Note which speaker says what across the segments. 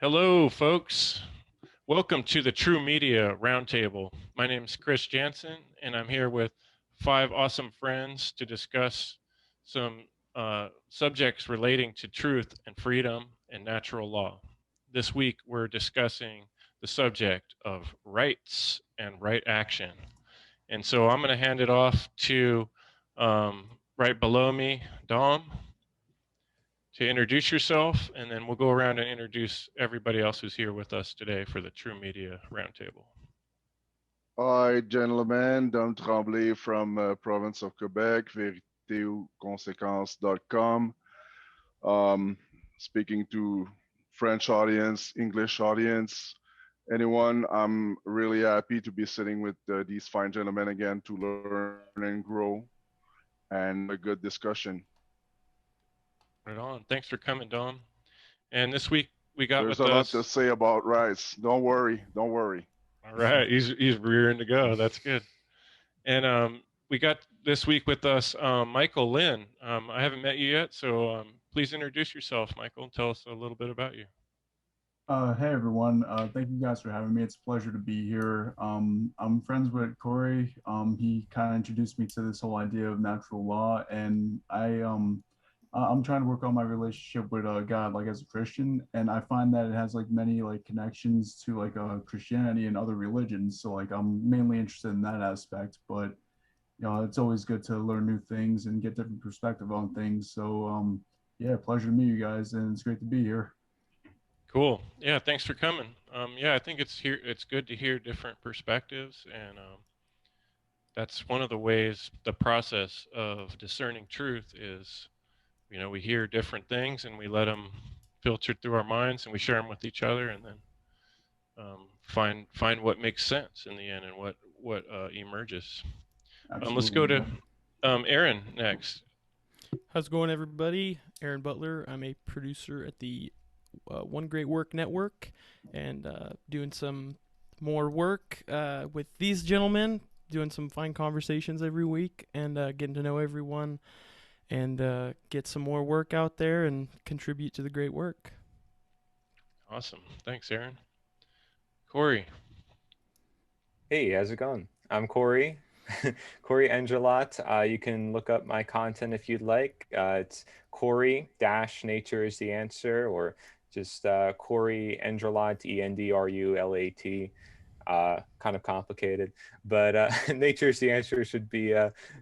Speaker 1: Hello, folks. Welcome to the True Media Roundtable. My name is Chris Jantzen, and I'm here with five awesome friends to discuss some subjects relating to truth and freedom and natural law. This week, we're discussing the subject of rights and right action. And so I'm going to hand it off to right below me, Dom, to introduce yourself, and then we'll go around and introduce everybody else who's here with us today for the True Media Roundtable.
Speaker 2: Hi, gentlemen. Dom Tremblay from province of Quebec, véritéoconséquences.com. Speaking to French audience, English audience, anyone, I'm really happy to be sitting with these fine gentlemen again to learn and grow and have a good discussion.
Speaker 1: Right on. Thanks for coming, Dom. And this week we got
Speaker 2: There's
Speaker 1: with
Speaker 2: a lot to
Speaker 1: us.
Speaker 2: say about rights. Don't worry. Don't worry.
Speaker 1: All right, he's rearing to go. That's good. And we got this week with us Michael Lynn. I haven't met you yet, so please introduce yourself, Michael, and tell us a little bit about you.
Speaker 3: Hey everyone, thank you guys for having me. It's a pleasure to be here. I'm friends with Corey. He kind of introduced me to this whole idea of natural law, and I'm trying to work on my relationship with God, like as a Christian, and I find that it has like many like connections to like Christianity and other religions. So like I'm mainly interested in that aspect, but it's always good to learn new things and get different perspective on things. So yeah, pleasure to meet you guys, and it's great to be here.
Speaker 1: Cool. Yeah, thanks for coming. Yeah, I think it's good to hear different perspectives, and that's one of the ways the process of discerning truth is. We hear different things and we let them filter through our minds, and we share them with each other, and then find what makes sense in the end and what emerges. Let's go
Speaker 3: Absolutely.
Speaker 1: to Aaron next.
Speaker 4: How's it going, everybody? Aaron Butler. I'm a producer at the One Great Work Network, and doing some more work with these gentlemen, doing some fine conversations every week, and getting to know everyone, and get some more work out there and contribute to the great work.
Speaker 1: Awesome. Thanks, Aaron. Corey.
Speaker 5: Hey, how's it going? I'm Corey, Corey Angelat. You can look up my content if you'd like. It's Corey dash Nature is the answer, or just Corey Endrulat, Endrulat. Kind of complicated, but Nature's the answer should be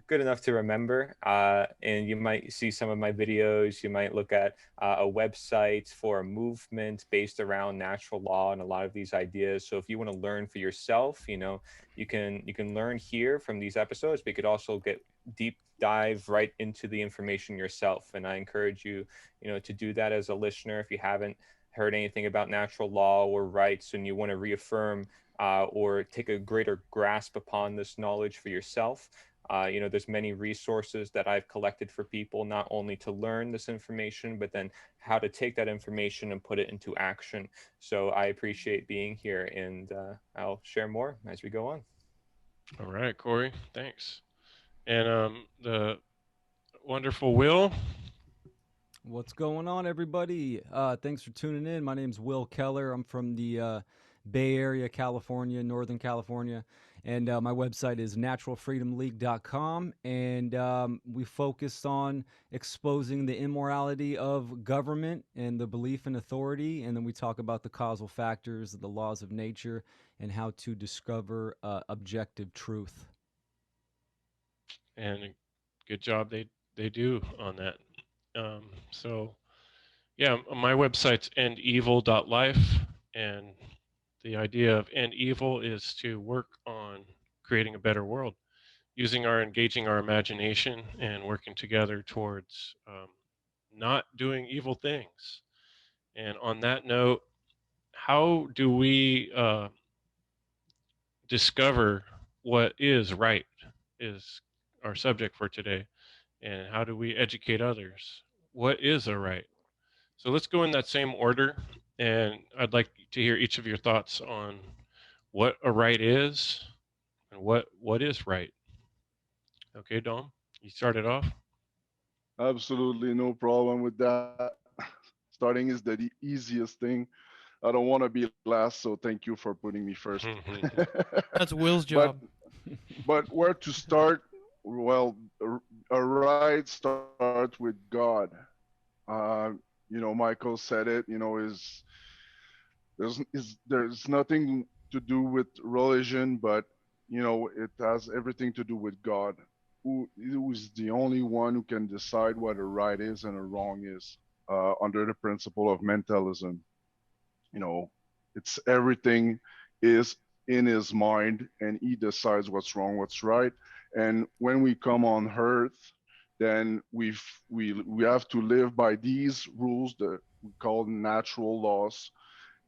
Speaker 5: good enough to remember. And you might see some of my videos. You might look at a website for a movement based around natural law and a lot of these ideas. So if you want to learn for yourself, you can learn here from these episodes, but you could also get deep dive right into the information yourself. And I encourage you, to do that as a listener. If you haven't heard anything about natural law or rights and you want to reaffirm or take a greater grasp upon this knowledge for yourself. There's many resources that I've collected for people, not only to learn this information, but then how to take that information and put it into action. So I appreciate being here, and I'll share more as we go on.
Speaker 1: All right, Corey. Thanks. And the wonderful Will.
Speaker 6: What's going on, everybody? Thanks for tuning in. My name's Will Keller. I'm from the Bay Area, California, Northern California. And my website is naturalfreedomleague.com. And we focus on exposing the immorality of government and the belief in authority. And then we talk about the causal factors, the laws of nature, and how to discover objective truth.
Speaker 1: And good job they do on that. So, yeah, my website's EndEvil.Life, and the idea of End Evil is to work on creating a better world, engaging our imagination and working together towards not doing evil things. And on that note, how do we discover what is right? Is our subject for today. And how do we educate others? What is a right? So let's go in that same order, and I'd like to hear each of your thoughts on what a right is and what is right. Okay, Dom, you started off.
Speaker 2: Absolutely no problem with that. Starting is the easiest thing. I don't want to be last, so thank you for putting me first.
Speaker 4: That's Will's
Speaker 2: but
Speaker 4: job.
Speaker 2: but where to start? Well, a right starts with God. Uh, Michael said it. There's nothing to do with religion, but it has everything to do with God, who is the only one who can decide what a right is and a wrong is, under the principle of mentalism. You know, it's everything is in his mind, and he decides what's wrong, what's right. And when we come on Earth, then we have to live by these rules that we call natural laws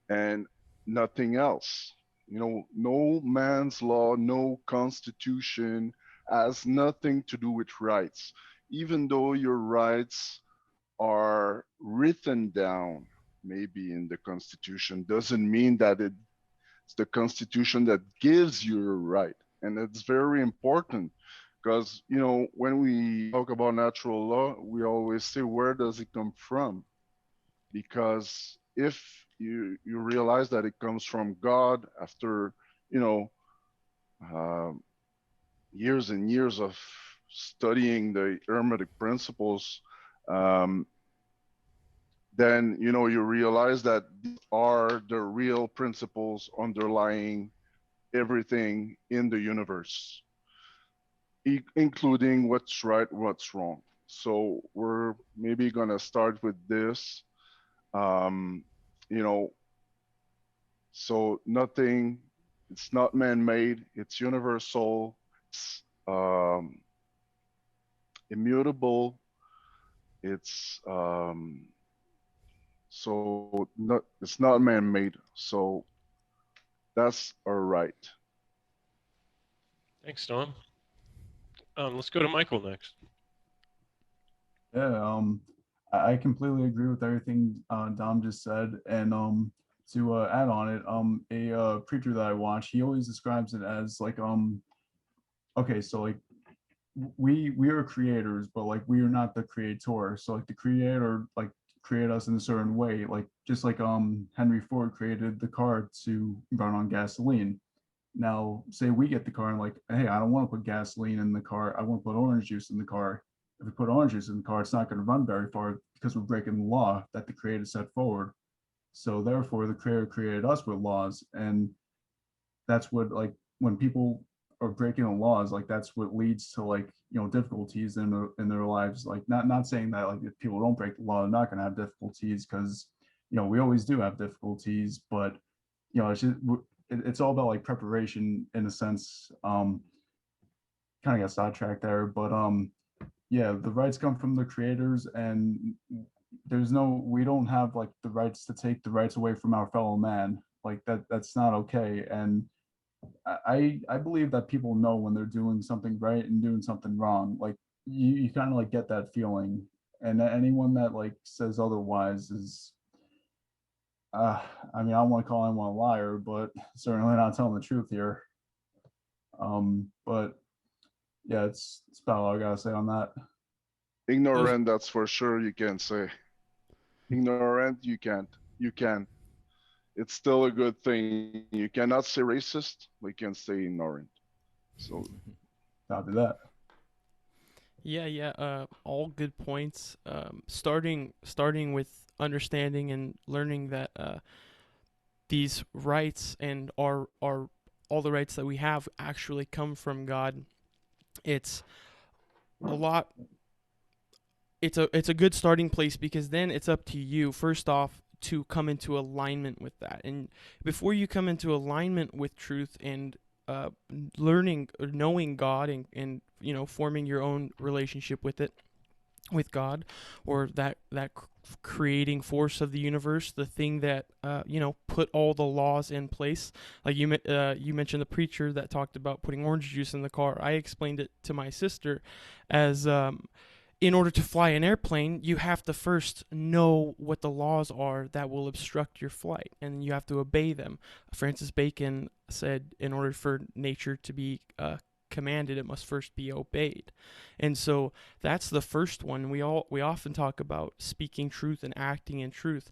Speaker 2: and nothing else. No man's law, no constitution has nothing to do with rights. Even though your rights are written down, maybe in the constitution, doesn't mean that it's the constitution that gives you a right. And it's very important because, when we talk about natural law, we always say, where does it come from? Because if you realize that it comes from God after you know uh, years and years of studying the Hermetic principles, um, then you realize that these are the real principles underlying everything in the universe, including what's right, what's wrong. So we're maybe gonna start with this. Um, you know, So nothing, it's not man-made, it's universal, it's immutable, it's not man-made. So that's all right.
Speaker 1: Thanks, Don. Let's go to Michael next.
Speaker 3: Yeah, I completely agree with everything Dom just said, and to add on it, a preacher that I watch, he always describes it as like okay, so like we are creators, but like we are not the creator. So like the creator like create us in a certain way, like just like Henry Ford created the car to run on gasoline. Now, say we get the car and like, hey, I don't want to put gasoline in the car. I want to put orange juice in the car. If we put orange juice in the car, it's not going to run very far because we're breaking the law that the creator set forward. So therefore, the creator created us with laws, and that's what like when people are breaking the laws, like that's what leads to like difficulties in their lives. Like not saying that like if people don't break the law, they're not going to have difficulties because we always do have difficulties, but it's just it's all about like preparation in a sense. Kind of got sidetracked there, but yeah, the rights come from the creators, and we don't have like the rights to take the rights away from our fellow man. Like that's not okay. And I believe that people know when they're doing something right and doing something wrong. Like you kind of like get that feeling, and anyone that like says otherwise is I mean, I don't want to call anyone a liar, but certainly not telling the truth here. But yeah, it's about all I gotta say on that.
Speaker 2: Ignorant, that's for sure you can't say. Ignorant, you can't. You can. It's still a good thing. You cannot say racist, but you can say ignorant. So
Speaker 3: Copy that.
Speaker 4: Yeah. All good points. Starting with understanding and learning that these rights and are all the rights that we have actually come from God. It's a lot. It's a good starting place because then it's up to you first off to come into alignment with that, and before you come into alignment with truth and learning, knowing God, and forming your own relationship with it, with God, or that creating force of the universe, the thing that put all the laws in place. Like you mentioned the preacher that talked about putting orange juice in the car. I explained it to my sister as in order to fly an airplane, you have to first know what the laws are that will obstruct your flight, and you have to obey them. Francis Bacon said, in order for nature to be commanded, it must first be obeyed. And so that's the first one. We often talk about speaking truth and acting in truth.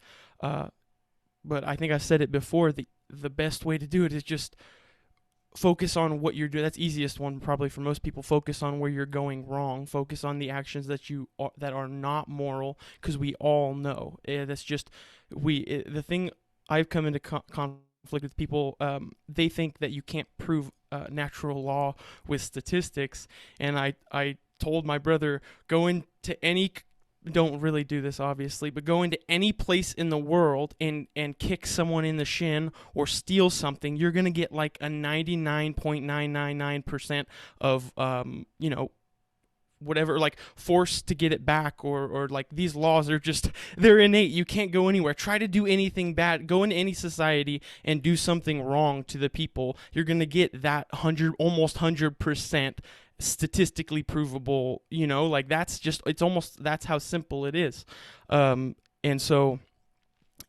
Speaker 4: but I think I said it before. The best way to do it is just focus on what you're doing. That's easiest one probably for most people. Focus on where you're going wrong. Focus on the actions that are not moral, because we all know. That's just the thing. I've come into conflict with people. They think that you can't prove natural law with statistics, and I told my brother, go into any, don't really do this obviously, but go into any place in the world and kick someone in the shin or steal something, you're going to get like a 99.999% of whatever, like forced to get it back, or like these laws are just, they're innate. You can't go anywhere. Try to do anything bad, go into any society and do something wrong to the people, you're going to get that almost 100% statistically provable, like that's just, it's almost, that's how simple it is. And so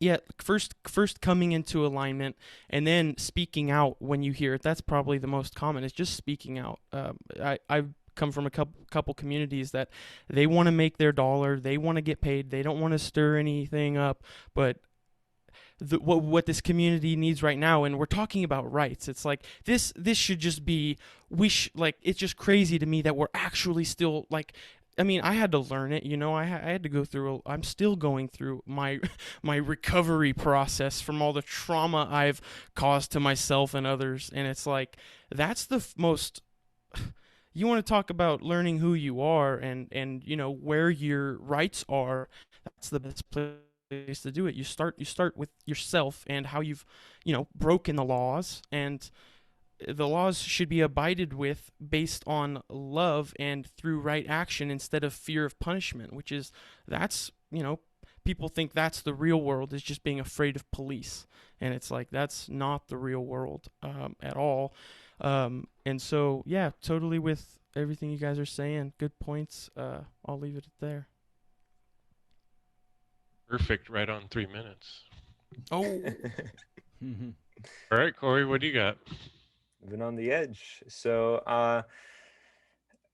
Speaker 4: yeah, first coming into alignment, and then speaking out when you hear it. That's probably the most common, is just speaking out. I've come from a couple communities that they want to make their dollar, they want to get paid, they don't want to stir anything up, but what this community needs right now, and we're talking about rights, it's like this should just be, like, it's just crazy to me that we're actually still like, I mean, I had to learn it, I had to go through, I'm still going through my recovery process from all the trauma I've caused to myself and others, and it's like, that's the most, you want to talk about learning who you are and where your rights are, that's the best place to do it. You start with yourself and how you've broken the laws, and the laws should be abided with based on love and through right action instead of fear of punishment, which is, that's, people think that's the real world, is just being afraid of police, and it's like, that's not the real world at all. And so yeah, totally with everything you guys are saying, good points. I'll leave it there.
Speaker 1: Perfect, right on 3 minutes.
Speaker 4: Oh.
Speaker 1: All right, Corey, what do you got?
Speaker 5: Been on the edge. So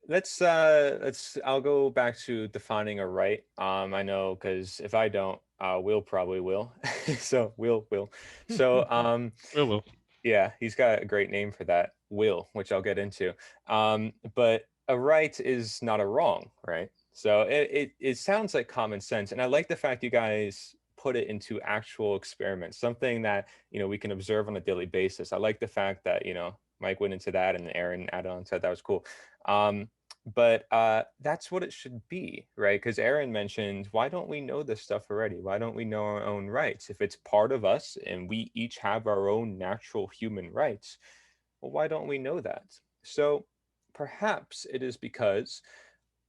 Speaker 5: let's I'll go back to defining a right. I know, because if I don't, Will probably will. So Will. So
Speaker 1: Will.
Speaker 5: yeah, he's got a great name for that, Will, which I'll get into. But a right is not a wrong, right? So it sounds like common sense, and I like the fact you guys put it into actual experiments, something that we can observe on a daily basis. I like the fact that Mike went into that and Aaron added on to that. That was cool. But that's what it should be, right? Because Aaron mentioned, why don't we know this stuff already? Why don't we know our own rights? If it's part of us and we each have our own natural human rights, well, why don't we know that? So perhaps it is because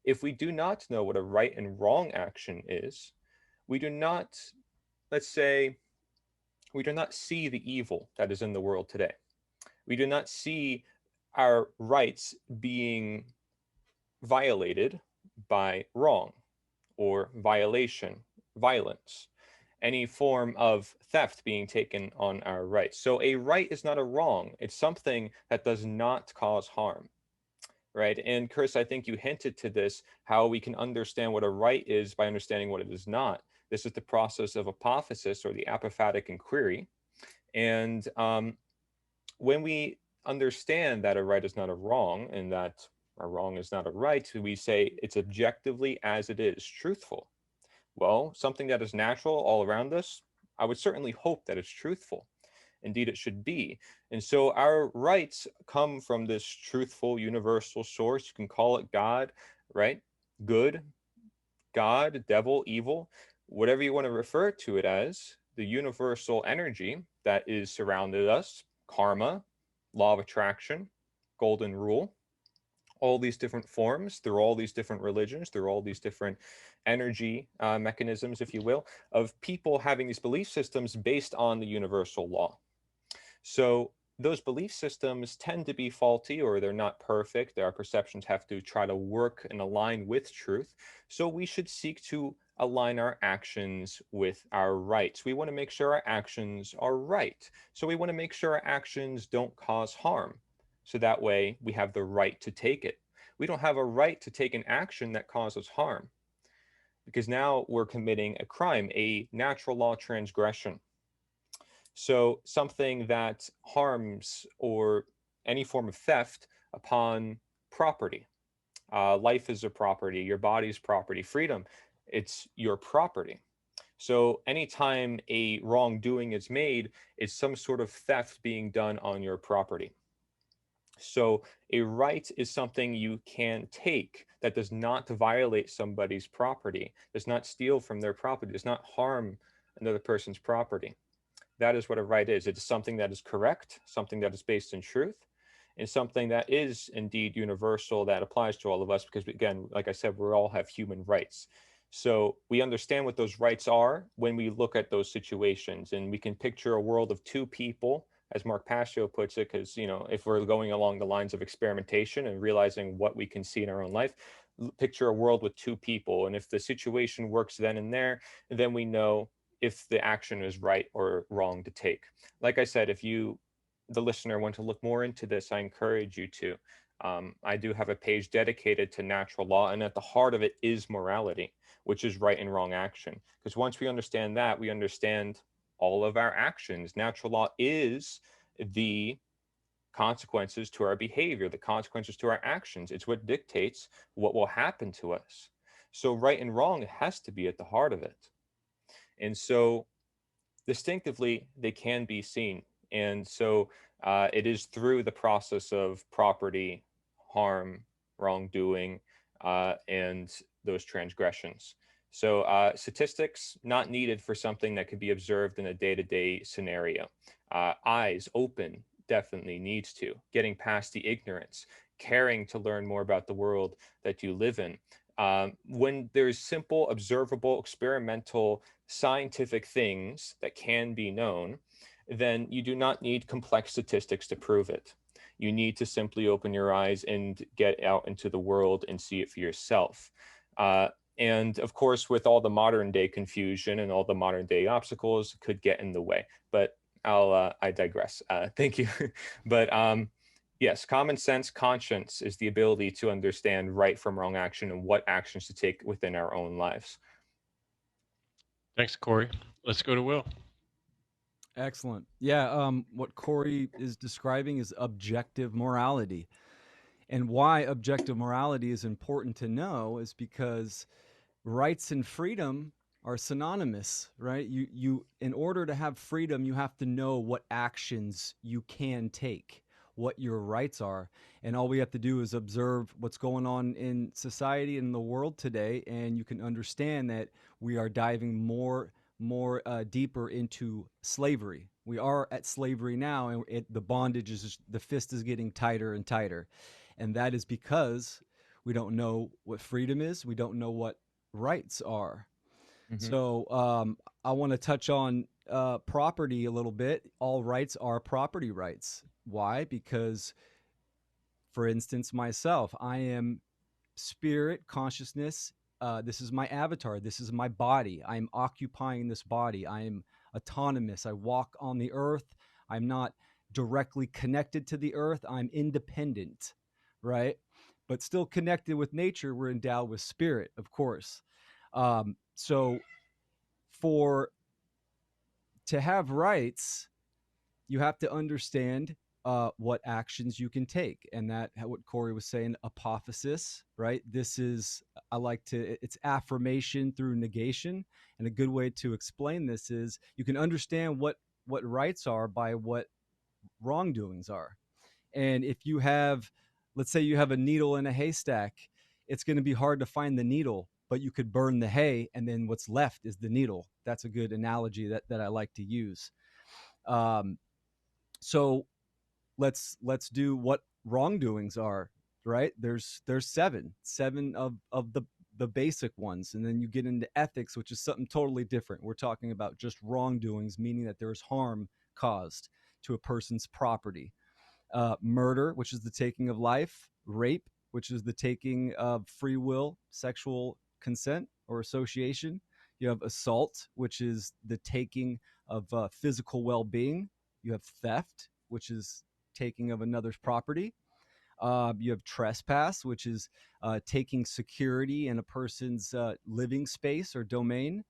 Speaker 5: if we do not know what a right and wrong action is, we do not, let's say, we do not see the evil that is in the world today. We do not see our rights being violated by wrong or violation, violence, any form of theft being taken on our rights. So a right is not a wrong. It's something that does not cause harm, right? And Chris, I think you hinted to this, how we can understand what a right is by understanding what it is not. This is the process of apophasis, or the apophatic inquiry. And when we understand that a right is not a wrong, and that a wrong is not a right, we say it's objectively as it is, truthful. Well, something that is natural all around us, I would certainly hope that it's truthful. Indeed, it should be. And so our rights come from this truthful, universal source. You can call it God, right? Good, God, devil, evil, whatever you want to refer to it as, the universal energy that is surrounded us, karma, law of attraction, golden rule, all these different forms, through all these different religions, through all these different energy mechanisms, if you will, of people having these belief systems based on the universal law. So those belief systems tend to be faulty, or they're not perfect. Our perceptions have to try to work and align with truth. So we should seek to align our actions with our rights. We want to make sure our actions are right. So we want to make sure our actions don't cause harm. So that way we have the right to take it. We don't have a right to take an action that causes harm, because now we're committing a crime, a natural law transgression. So something that harms or any form of theft upon property. Life is a property, your body's property, freedom, it's your property. So anytime a wrongdoing is made, it's some sort of theft being done on your property. So a right is something you can take that does not violate somebody's property, does not steal from their property, does not harm another person's property. That is what a right is. It's something that is correct, something that is based in truth, and something that is indeed universal, that applies to all of us, because again, like I said, we all have human rights. So we understand what those rights are when we look at those situations, and we can picture a world of two people, as Mark Pasio puts it, because if we're going along the lines of experimentation and realizing what we can see in our own life, picture a world with two people, and if the situation works then and there, then we know if the action is right or wrong to take. Like I said, if you, the listener, want to look more into this, I encourage you to. I do have a page dedicated to natural law, and at the heart of it is morality, which is right and wrong action. Because once we understand that, we understand all of our actions. Natural law is the consequences to our behavior, the consequences to our actions. It's what dictates what will happen to us. So right and wrong has to be at the heart of it. And so distinctively, they can be seen. And so it is through the process of property, harm, wrongdoing, and those transgressions. So statistics not needed for something that could be observed in a day-to-day scenario. Eyes open definitely needs to. Getting past the ignorance, caring to learn more about the world that you live in. When there's simple, observable, experimental, scientific things that can be known, then you do not need complex statistics to prove it. You need to simply open your eyes and get out into the world and see it for yourself. And of course, with all the modern day confusion and all the modern day obstacles, could get in the way. But I digress. Thank you. But yes, common sense, conscience is the ability to understand right from wrong action and what actions to take within our own lives.
Speaker 1: Thanks, Corey. Let's go to Will.
Speaker 6: Excellent. Yeah, what Corey is describing is objective morality. And why objective morality is important to know is because rights and freedom are synonymous, right? You in order to have freedom, you have to know what actions you can take, what your rights are. And all we have to do is observe what's going on in society and in the world today, and you can understand that we are diving more deeper into slavery. We are at slavery now, and the bondage is the fist is getting tighter and tighter, and that is because we don't know what freedom is. We don't know what rights are.
Speaker 5: Mm-hmm.
Speaker 6: So I want to touch on property a little bit. All rights are property rights. Why? Because, for instance, myself, I am spirit, consciousness. This is my avatar. This is my body. I am occupying this body. I am autonomous. I walk on the earth. I'm not directly connected to the earth. I'm independent, right? But still connected with nature. We're endowed with spirit, of course. So to have rights, you have to understand what actions you can take, and that what Corey was saying, apophysis, right? This is it's affirmation through negation, and a good way to explain this is you can understand what rights are by what wrongdoings are. And if you have, let's say you have a needle in a haystack, it's going to be hard to find the needle, but you could burn the hay, and then what's left is the needle. That's a good analogy that I like to use. So let's do what wrongdoings are, right? There's seven of the basic ones, and then you get into ethics, which is something totally different. We're talking about just wrongdoings, meaning that there's harm caused to a person's property. Murder, which is the taking of life. Rape, which is the taking of free will, sexual consent or association. You have assault, which is the taking of physical well-being. You have theft, which is taking of another's property. You have trespass, which is taking security in a person's living space or domain.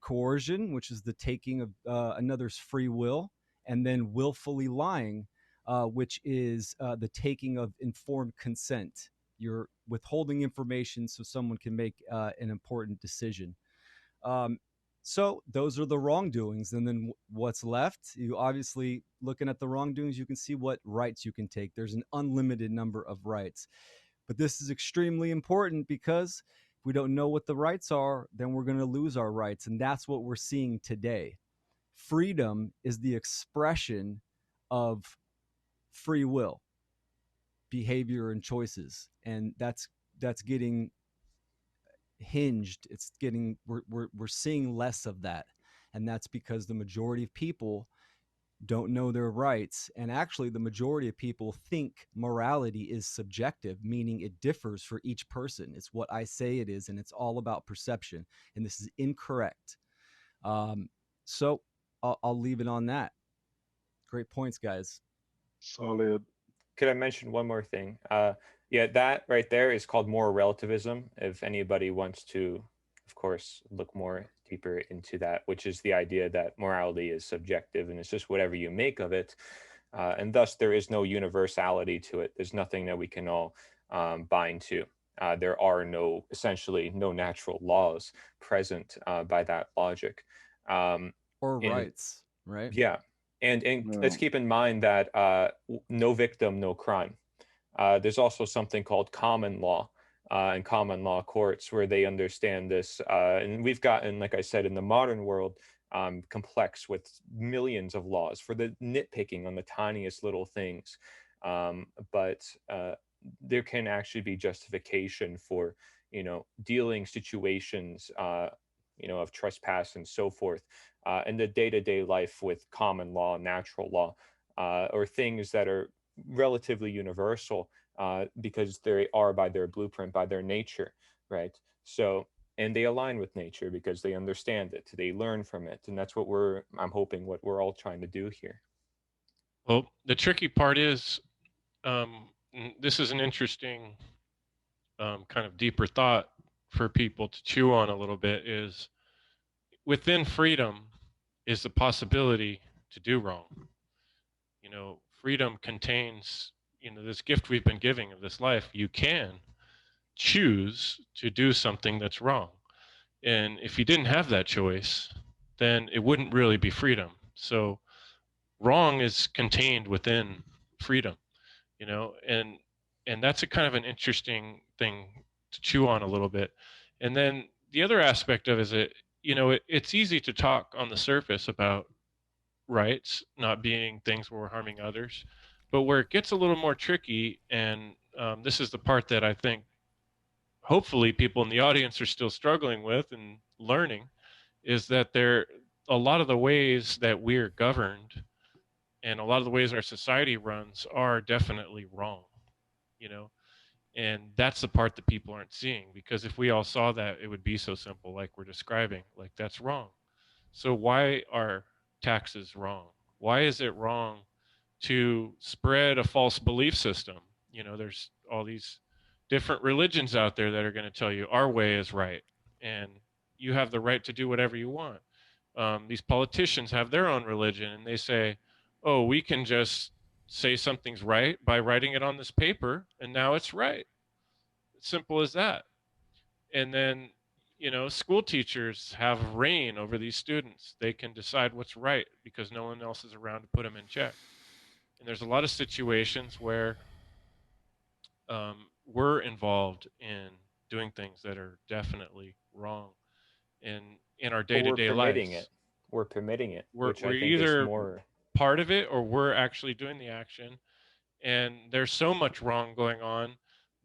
Speaker 6: coercion, which is the taking of another's free will, and then willfully lying, which is the taking of informed consent. You're withholding information so someone can make an important decision. Um, so those are the wrongdoings. And then what's left? You obviously, looking at the wrongdoings, you can see what rights you can take. There's an unlimited number of rights. But this is extremely important because if we don't know what the rights are, then we're going to lose our rights. And that's what we're seeing today. Freedom is the expression of free will, behavior, and choices. And that's getting hinged. It's getting, we're seeing less of that. And that's because the majority of people don't know their rights. And actually, the majority of people think morality is subjective, meaning it differs for each person. It's what I say it is, and it's all about perception. And this is incorrect. So I'll leave it on that. Great points, guys.
Speaker 2: Solid.
Speaker 5: Could I mention one more thing? Yeah, that right there is called moral relativism. If anybody wants to, of course, look more deeper into that, which is the idea that morality is subjective and it's just whatever you make of it. And thus, there is no universality to it. There's nothing that we can all bind to. There are essentially no natural laws present by that logic.
Speaker 6: Or
Speaker 5: and
Speaker 6: rights, right?
Speaker 5: Yeah. And let's keep in mind that no victim, no crime. There's also something called common law and common law courts where they understand this. And we've gotten, like I said, in the modern world, complex with millions of laws for the nitpicking on the tiniest little things. But there can actually be justification for, dealing situations, of trespass and so forth, in the day-to-day life with common law, natural law, or things that are relatively universal because they are by their blueprint, by their nature, right? So, and they align with nature because they understand it, they learn from it, and that's what I'm hoping, what we're all trying to do here.
Speaker 1: Well, the tricky part is, this is an interesting kind of deeper thought for people to chew on a little bit, is within freedom is the possibility to do wrong. Freedom contains, this gift we've been giving of this life. You can choose to do something that's wrong. And if you didn't have that choice, then it wouldn't really be freedom. So wrong is contained within freedom, and that's a kind of an interesting thing to chew on a little bit. And then the other aspect of it is that, it's easy to talk on the surface about rights not being things where we're harming others, but where it gets a little more tricky, and this is the part that I think hopefully people in the audience are still struggling with and learning, is that a lot of the ways that we're governed and a lot of the ways our society runs are definitely wrong, you know and that's the part that people aren't seeing, because if we all saw that, it would be so simple, like we're describing, like that's wrong. So why are taxes wrong? Why is it wrong to spread a false belief system? There's all these different religions out there that are going to tell you our way is right, and you have the right to do whatever you want. These politicians have their own religion, and they say, oh, we can just say something's right by writing it on this paper, and now it's right. Simple as that. And then, school teachers have reign over these students. They can decide what's right because no one else is around to put them in check. And there's a lot of situations where we're involved in doing things that are definitely wrong in our
Speaker 5: But we're
Speaker 1: day-to-day
Speaker 5: permitting
Speaker 1: lives.
Speaker 5: it. We're permitting it, which
Speaker 1: We're
Speaker 5: I think is
Speaker 1: either
Speaker 5: more.
Speaker 1: part of it or we're actually doing the action. And there's so much wrong going on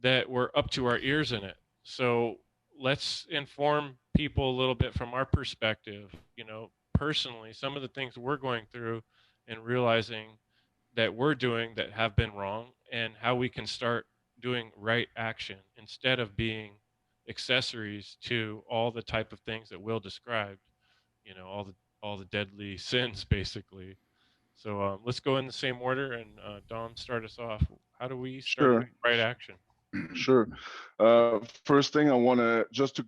Speaker 1: that we're up to our ears in it. So let's inform people a little bit from our perspective, personally, some of the things we're going through, and realizing that we're doing that have been wrong, and how we can start doing right action instead of being accessories to all the type of things that Will described, all the deadly sins basically. So let's go in the same order, and Dom, start us off. How do we start
Speaker 2: Sure.
Speaker 1: right action?
Speaker 2: Sure. First thing I want to just to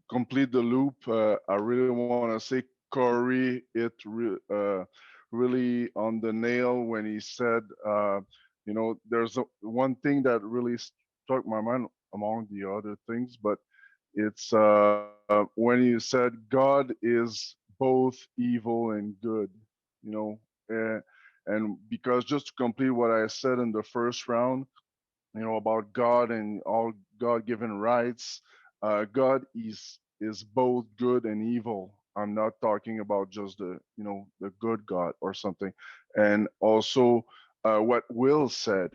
Speaker 2: complete the loop. I really want to say Corey really on the nail when he said, there's one thing that really struck my mind among the other things, but it's when you said God is both evil and good, you know, uh, and because just to complete what I said in the first round, about God and all God-given rights. God is both good and evil. I'm not talking about just the good God or something. And also, what Will said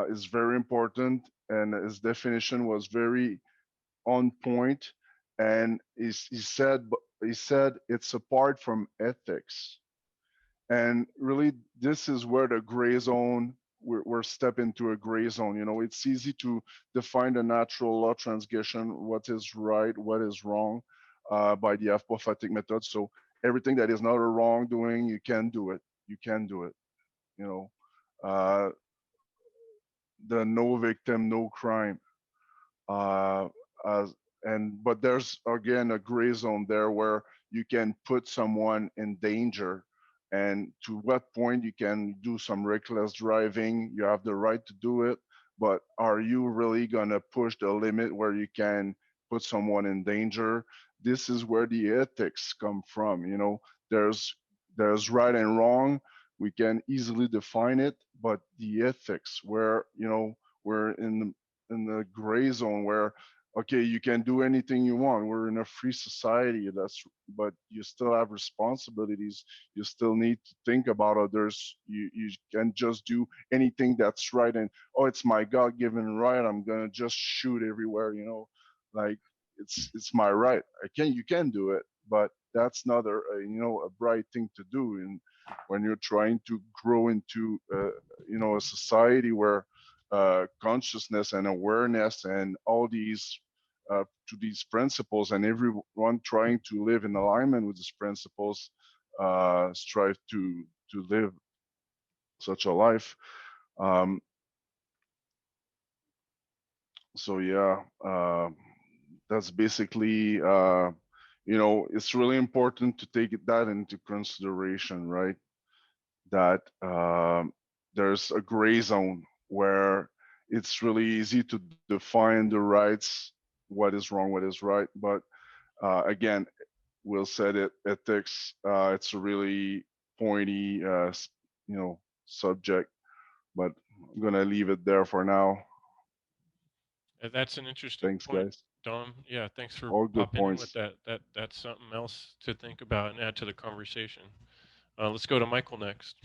Speaker 2: is very important, and his definition was very on point. And he said it's apart from ethics, and really this is where the gray zone we're step into a gray zone. It's easy to define the natural law transgression, what is right, what is wrong, by the apophatic method. So everything that is not a wrongdoing, you can do it. you know uh, the no victim, no crime. uh, as but there's again a gray zone there where you can put someone in danger, and to what point you can do some reckless driving. You have the right to do it, but are you really going to push the limit where you can put someone in danger? This is where the ethics come from. There's right and wrong. We can easily define it, but the ethics, where we're in the gray zone where, okay, you can do anything you want. We're in a free society. But you still have responsibilities. You still need to think about others. You can just do anything that's right, and oh, it's my God-given right, I'm gonna just shoot everywhere. Like, it's my right. You can do it, but that's not a bright thing to do. And when you're trying to grow into a society where consciousness and awareness and all these principles, and everyone trying to live in alignment with these principles, strive to live such a life. Um, so yeah, that's basically, it's really important to take that into consideration, right? That there's a gray zone where it's really easy to define the rights, what is wrong, what is right. But again, Will said it, ethics, it's a really pointy, subject, but I'm going to leave it there for now.
Speaker 1: That's an interesting
Speaker 2: Thanks,
Speaker 1: point,
Speaker 2: guys.
Speaker 1: Dom. Yeah, thanks for
Speaker 2: All good
Speaker 1: popping in with
Speaker 2: points.
Speaker 1: that. That's something else to think about and add to the conversation. Let's go to Michael next.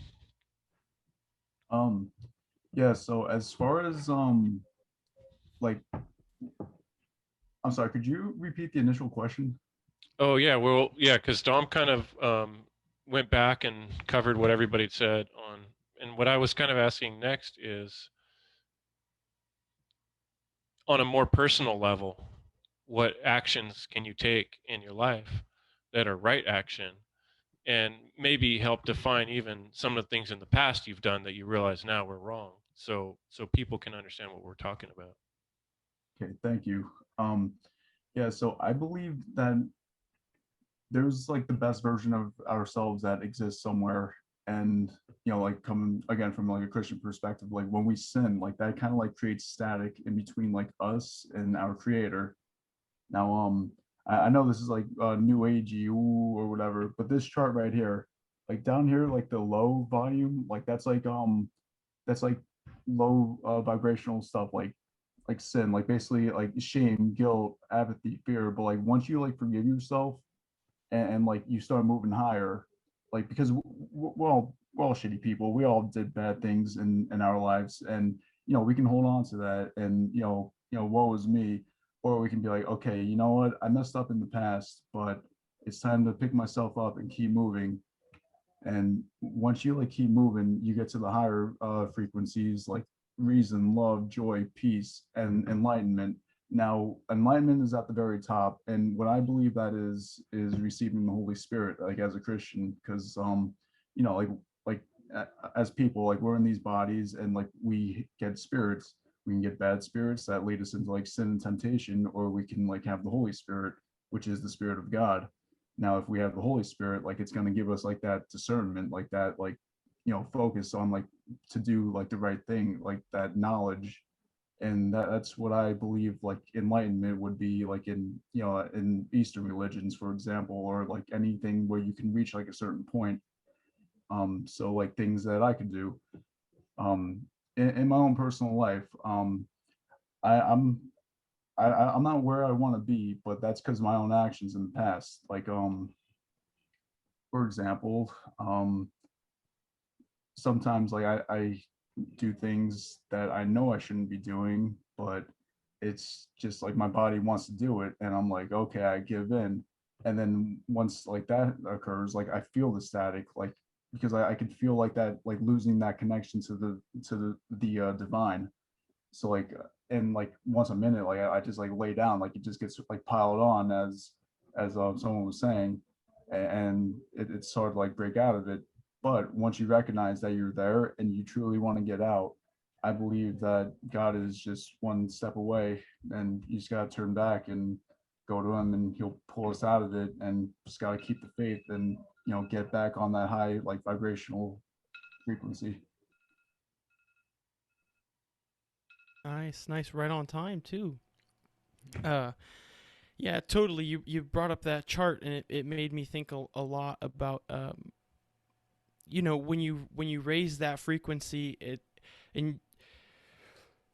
Speaker 3: Um, yeah, so as far as like I'm sorry, could you repeat the initial question?
Speaker 1: Oh yeah, well yeah, because Dom kind of went back and covered what everybody said on, and what I was kind of asking next is, on a more personal level, what actions can you take in your life that are right action, and maybe help define even some of the things in the past you've done that you realize now were wrong, so people can understand what we're talking about.
Speaker 3: Okay, thank you. Um, yeah, so I believe that there's like the best version of ourselves that exists somewhere. And like coming again from like a Christian perspective, like when we sin, like that kind of like creates static in between like us and our creator. Now, I know this is like new agey or whatever, but this chart right here, like down here, like the low volume, like that's like low vibrational stuff, like sin, like basically like shame, guilt, apathy, fear. But like once you like forgive yourself and like you start moving higher, like because we're all shitty people, we all did bad things in our lives, and we can hold on to that, and woe is me. Or we can be like, okay, you know what, I messed up in the past, but it's time to pick myself up and keep moving. And once you like keep moving, you get to the higher frequencies, like reason, love, joy, peace, and enlightenment. Now, enlightenment is at the very top, and what I believe that is receiving the Holy Spirit, like as a Christian, because like as people, like we're in these bodies, and like we get spirits, we can get bad spirits that lead us into like sin and temptation, or we can like have the Holy Spirit, which is the Spirit of God. Now, if we have the Holy Spirit, like it's going to give us like that discernment, like that, like, focus on like to do like the right thing, like that knowledge. And that's what I believe like enlightenment would be like in, in Eastern religions, for example, or like anything where you can reach like a certain point. So like things that I could do in my own personal life. I, I'm I'm not where I want to be, but that's because of my own actions in the past. Like for example, sometimes like I do things that I know I shouldn't be doing, but it's just like my body wants to do it, and I'm like, okay, I give in. And then once like that occurs, like I feel the static, like because I can feel like that, like losing that connection to the divine. So like, and like once I'm in it, like I just like lay down, like it just gets like piled on as someone was saying, and it's hard to like break out of it. But once you recognize that you're there and you truly want to get out, I believe that God is just one step away, and you just got to turn back and go to him, and he'll pull us out of it, and just got to keep the faith and get back on that high like vibrational frequency.
Speaker 4: Nice, right on time too. Uh, yeah, totally. You brought up that chart, and it made me think a lot about when you raise that frequency, and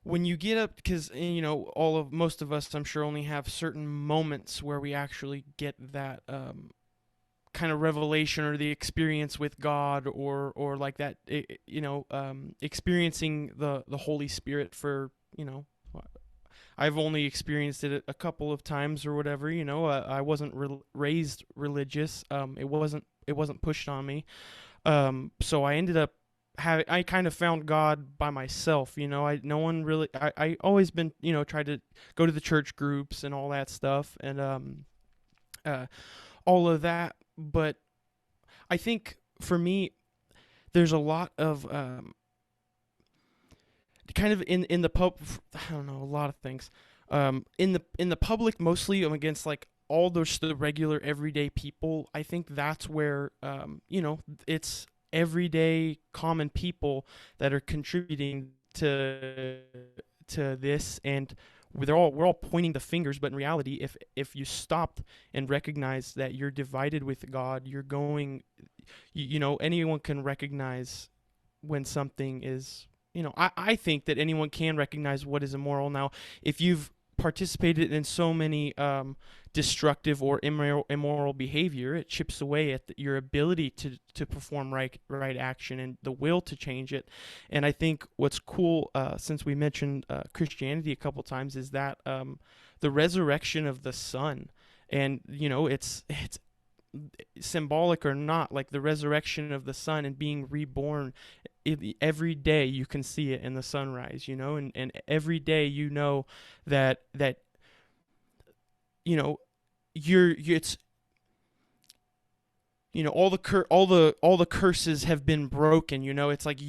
Speaker 4: when you get up, because most of us, I'm sure, only have certain moments where we actually get that kind of revelation or the experience with God, or like that, experiencing the Holy Spirit for, I've only experienced it a couple of times or whatever. I wasn't raised religious. It wasn't pushed on me. So I ended up I kind of found God by myself. No one really. I always been, tried to go to the church groups and all that stuff, and all of that. But I think for me, there's a lot of kind of in the pub. I don't know, a lot of things. In the public, mostly I'm against like all the regular everyday people. I think that's where it's everyday common people that are contributing to this, and we're all pointing the fingers. But in reality, if you stopped and recognize that you're divided with God, you're going, anyone can recognize when something is, I think that anyone can recognize what is immoral. Now, if you've participated in so many destructive or immoral behavior, it chips away at your ability to perform right action and the will to change it. And I think what's cool, since we mentioned Christianity a couple times, is that the resurrection of the Son, and it's symbolic or not, like the resurrection of the Son and being reborn. Every day you can see it in the sunrise, and every day that it's all the curses have been broken. It's like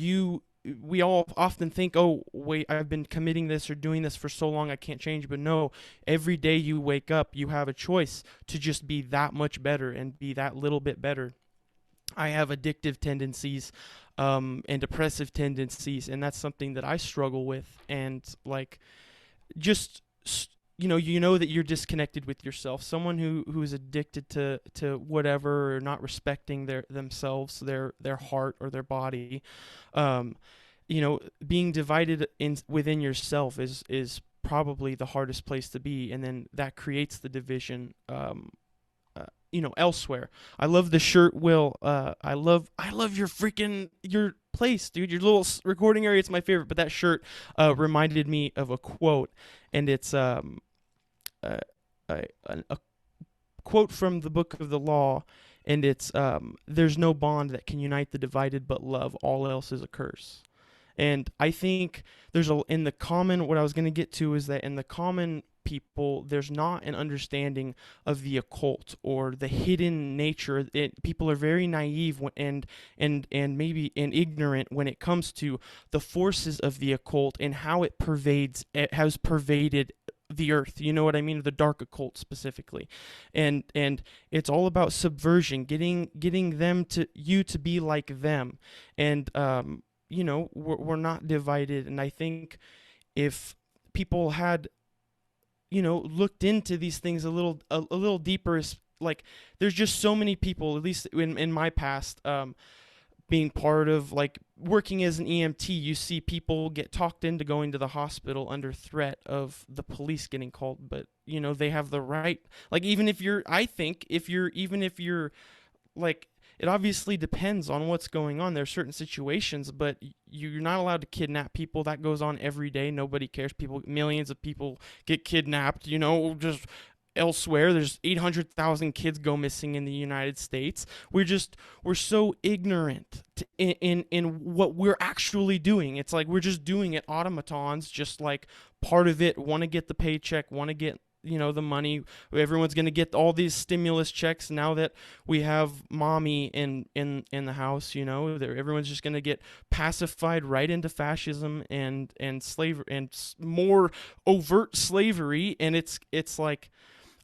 Speaker 4: we all often think, oh wait, I've been committing this or doing this for so long I can't change. But no, every day you wake up, you have a choice to just be that much better and be that little bit better. I have addictive tendencies and depressive tendencies, and that's something that I struggle with. And like, just that you're disconnected with yourself. Someone who's addicted to whatever, or not respecting themselves, their heart or their body, being divided within yourself is probably the hardest place to be, and then that creates the division elsewhere. I love the shirt, Will. I love your place, dude. Your little recording area. It's my favorite. But that shirt reminded me of a quote, and it's a quote from the Book of the Law, and it's there's no bond that can unite the divided but love. All else is a curse. And I think what I was going to get to is that in the common people, there's not an understanding of the occult or the hidden nature. People are very naive and maybe ignorant when it comes to the forces of the occult and how it has pervaded the earth. You know what I mean? The dark occult specifically. And it's all about subversion, getting them to be like them. And we're not divided. And I think if people had looked into these things a little deeper, like there's just so many people, at least in my past, being part of, like, working as an EMT, you see people get talked into going to the hospital under threat of the police getting called, but they have the right, like, even if you're like, it obviously depends on what's going on. There are certain situations, but you're not allowed to kidnap people. That goes on every day. Nobody cares. Millions of people get kidnapped, just elsewhere. There's 800,000 kids go missing in the United States. We're so ignorant in what we're actually doing. It's like we're just doing it automatons, just like part of it, want to get the paycheck, want to get the money. Everyone's going to get all these stimulus checks now that we have mommy in the house. Everyone's just going to get pacified right into fascism and slavery and more overt slavery. And it's like,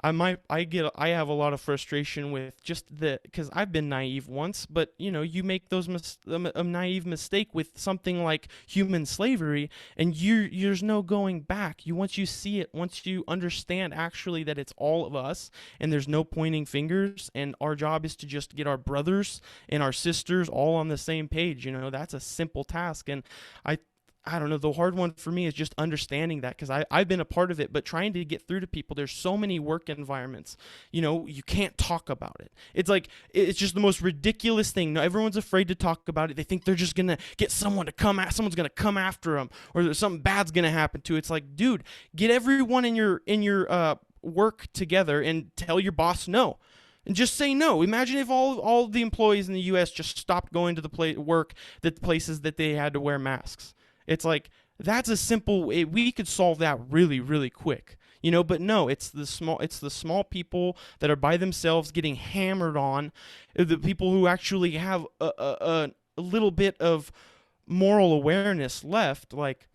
Speaker 4: I have a lot of frustration with just because I've been naive once, but you make a naive mistake with something like human slavery, and there's no going back. Once you see it, once you understand actually that it's all of us, and there's no pointing fingers, and our job is to just get our brothers and our sisters all on the same page. That's a simple task, and I don't know, the hard one for me is just understanding that, because I've been a part of it, but trying to get through to people. There's so many work environments, you can't talk about it. It's like, it's just the most ridiculous thing. No, everyone's afraid to talk about it. They think they're just going to get someone's going to come after them, or something bad's going to happen to it. It's like, dude, get everyone in your work together and tell your boss no. And just say no. Imagine if all the employees in the U.S. just stopped going to the places that they had to wear masks. It's like, that's a simple way. We could solve that really, really quick, but no, it's the small people that are by themselves getting hammered on, the people who actually have a little bit of moral awareness left. Like,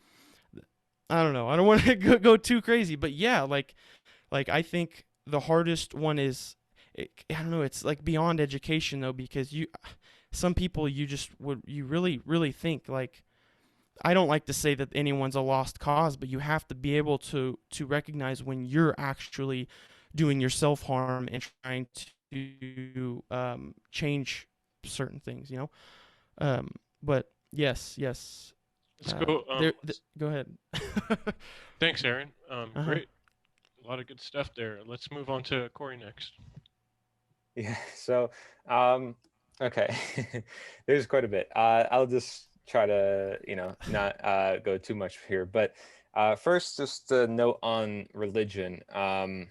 Speaker 4: I don't know. I don't want to go too crazy, but yeah, like I think the hardest one is, I don't know, it's like beyond education though, because some people you really, really think, like, I don't like to say that anyone's a lost cause, but you have to be able to recognize when you're actually doing yourself harm and trying to change certain things, But yes.
Speaker 1: Let's go.
Speaker 4: Go ahead.
Speaker 1: Thanks, Aaron. Great. A lot of good stuff there. Let's move on to Corey next.
Speaker 5: Yeah. So, okay, there's quite a bit. I'll just try to not go too much here, but first, just a note on religion. The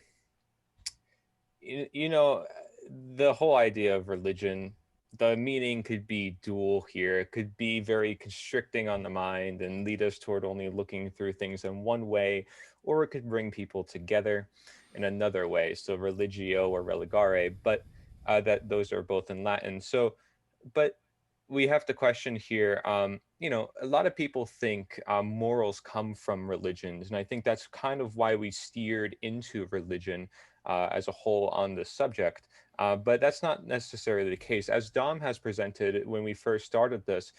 Speaker 5: whole idea of religion, the meaning could be dual here. It could be very constricting on the mind and lead us toward only looking through things in one way, or it could bring people together in another way. So religio or religare, but that those are both in Latin. So, but we have to question here, a lot of people think morals come from religions, and I think that's kind of why we steered into religion as a whole on this subject. But that's not necessarily the case. As Dom has presented when we first started this,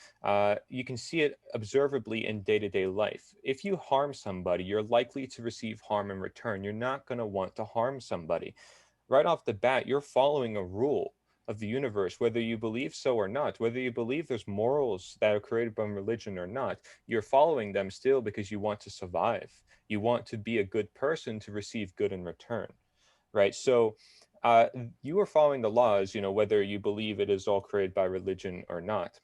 Speaker 5: you can see it observably in day-to-day life. If you harm somebody, you're likely to receive harm in return. You're not going to want to harm somebody. Right off the bat, you're following a rule of the universe, whether you believe so or not, whether you believe there's morals that are created by religion or not, you're following them still because you want to survive. You want to be a good person to receive good in return, right? So you are following the laws, whether you believe it is all created by religion or not.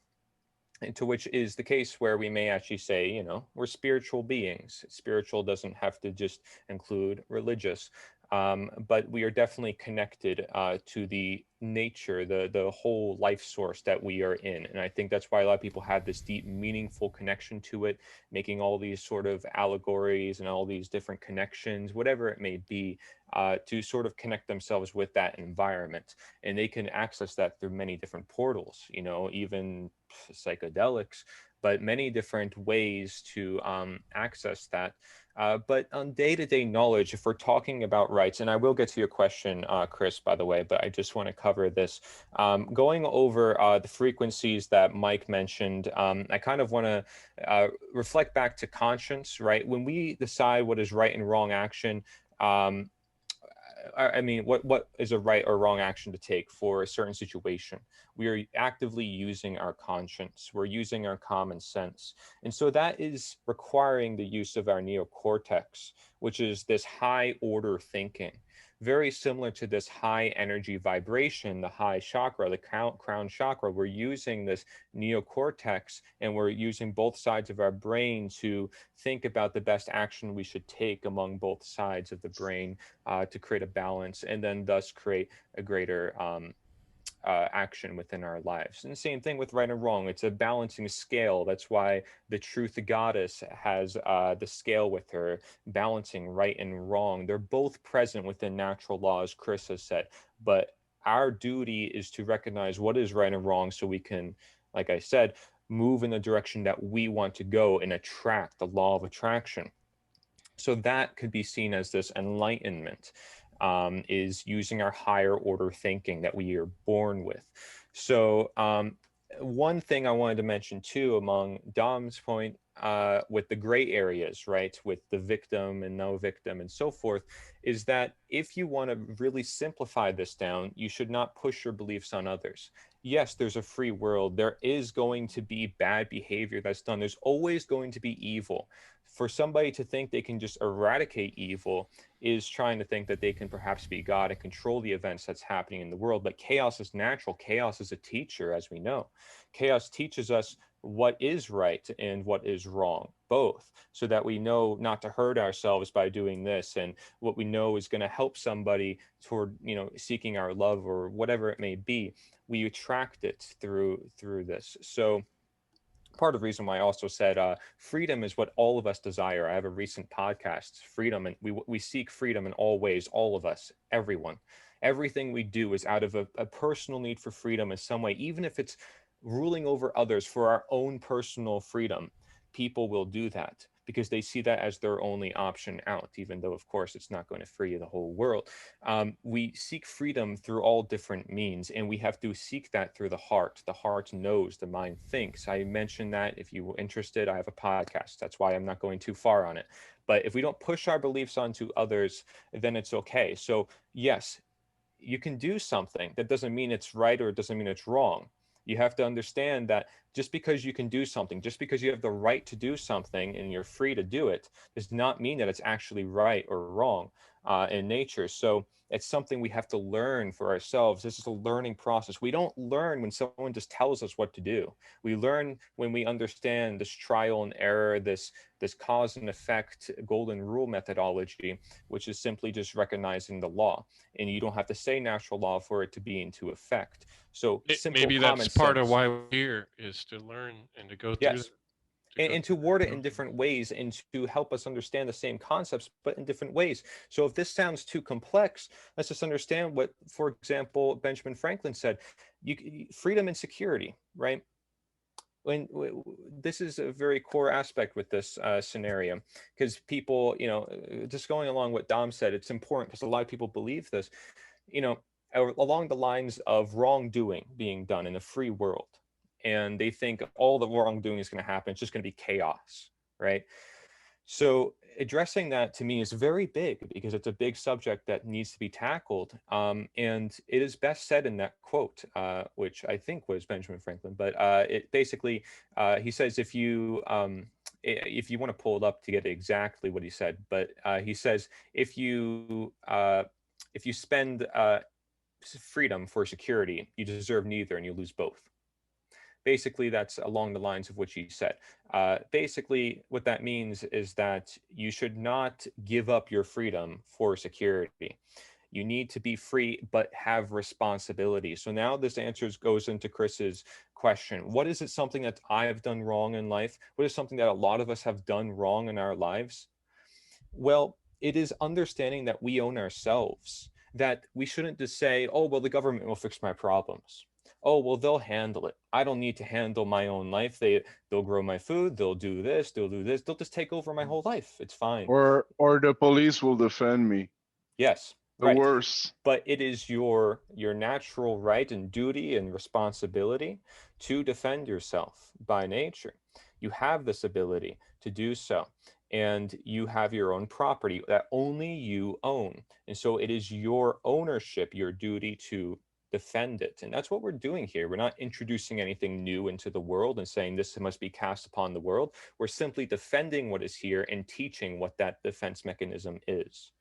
Speaker 5: And to which is the case where we may actually say, we're spiritual beings. Spiritual doesn't have to just include religious. But we are definitely connected to the nature, the whole life source that we are in. And I think that's why a lot of people have this deep, meaningful connection to it, making all these sort of allegories and all these different connections, whatever it may be, to sort of connect themselves with that environment. And they can access that through many different portals, you know, even psychedelics, but many different ways to access that. But on day-to-day knowledge, if we're talking about rights, and I will get to your question, Chris, by the way, but I just want to cover this. Going over the frequencies that Mike mentioned, I kind of want to reflect back to conscience, right? When we decide what is right and wrong action, um, I mean, what is a right or wrong action to take for a certain situation? We are actively using our conscience. We're using our common sense. And so that is requiring the use of our neocortex, which is this high order thinking, very similar to this high energy vibration, the high chakra, the crown chakra. We're using this neocortex and we're using both sides of our brain to think about the best action we should take among both sides of the brain to create a balance and then thus create a greater action within our lives. And the same thing with right and wrong. It's a balancing scale. That's why the truth goddess has the scale with her, balancing right and wrong. They're both present within natural law, as Chris has said. But our duty is to recognize what is right and wrong so we can, like I said, move in the direction that we want to go and attract the law of attraction. So that could be seen as this enlightenment, is using our higher order thinking that we are born with. So one thing I wanted to mention too, among Dom's point, with the gray areas, right, with the victim and no victim and so forth, is that if you want to really simplify this down, you should not push your beliefs on others. Yes, there's a free world. There is going to be bad behavior that's done. There's always going to be evil. For somebody to think they can just eradicate evil is trying to think that they can perhaps be God and control the events that's happening in the world. But chaos is natural. Chaos is a teacher, as we know. Chaos teaches us what is right and what is wrong, both, so that we know not to hurt ourselves by doing this, and what we know is going to help somebody toward, you know, seeking our love or whatever it may be. We attract it through this. So part of the reason why I also said freedom is what all of us desire. I have a recent podcast, freedom, and we seek freedom in all ways, all of us, everyone. Everything we do is out of a personal need for freedom in some way, even if it's ruling over others for our own personal freedom. People will do that because they see that as their only option out, even though, of course, it's not going to free the whole world. We seek freedom through all different means, and we have to seek that through the heart. The heart knows, the mind thinks. I mentioned that. If you were interested, I have a podcast. That's why I'm not going too far on it. But if we don't push our beliefs onto others, then it's okay. So yes, you can do something. That doesn't mean it's right or it doesn't mean it's wrong. You have to understand that just because you can do something, just because you have the right to do something and you're free to do it, does not mean that it's actually right or wrong in nature. So it's something we have to learn for ourselves. This is a learning process. We don't learn when someone just tells us what to do. We learn when we understand this trial and error, this cause and effect golden rule methodology, which is simply just recognizing the law. And you don't have to say natural law for it to be into effect. So simple
Speaker 1: Maybe
Speaker 5: common
Speaker 1: that's part of
Speaker 5: sense.
Speaker 1: why we're here, is to learn and to go through
Speaker 5: Yes. And to
Speaker 1: that
Speaker 5: word it in
Speaker 1: process.
Speaker 5: different ways and to help us understand the same concepts, but in different ways. So if this sounds too complex, let's just understand what, for example, Benjamin Franklin said, freedom and security, right? This is a very core aspect with this scenario, because people, you know, just going along what Dom said, it's important because a lot of people believe this, you know, along the lines of wrongdoing being done in a free world. And they think all the wrongdoing is going to happen. It's just going to be chaos, right? So addressing that to me is very big because it's a big subject that needs to be tackled. And it is best said in that quote, which I think was Benjamin Franklin, but it basically, he says, if you want to pull it up to get exactly what he said, but he says, if you spend freedom for security, you deserve neither and you lose both. Basically, that's along the lines of what you said. Basically, what that means is that you should not give up your freedom for security. You need to be free, but have responsibility. So now this answer goes into Chris's question. What is it something that I've done wrong in life? What is something that a lot of us have done wrong in our lives? Well, it is understanding that we own ourselves, that we shouldn't just say, oh, well, the government will fix my problems. Oh, well, they'll handle it. I don't need to handle my own life. They'll grow my food. They'll do this. They'll do this. They'll just take over my whole life. It's fine.
Speaker 2: Or the police will defend me.
Speaker 5: Yes,
Speaker 2: The
Speaker 5: right.
Speaker 2: worst.
Speaker 5: But it is your natural right and duty and responsibility to defend yourself by nature. You have this ability to do so, and you have your own property that only you own. And so it is your ownership, your duty to defend it. And that's what we're doing here. We're not introducing anything new into the world and saying this must be cast upon the world. We're simply defending what is here and teaching what that defense mechanism is.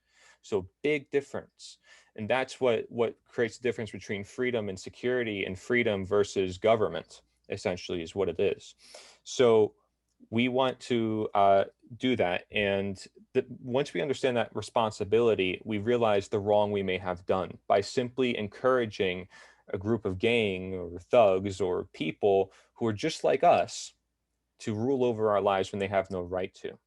Speaker 5: So big difference. And that's what creates the difference between freedom and security, and freedom versus government, essentially, is what it is. So we want to do that. And once we understand that responsibility, we realize the wrong we may have done by simply encouraging a group of gang or thugs or people who are just like us to rule over our lives when they have no right to.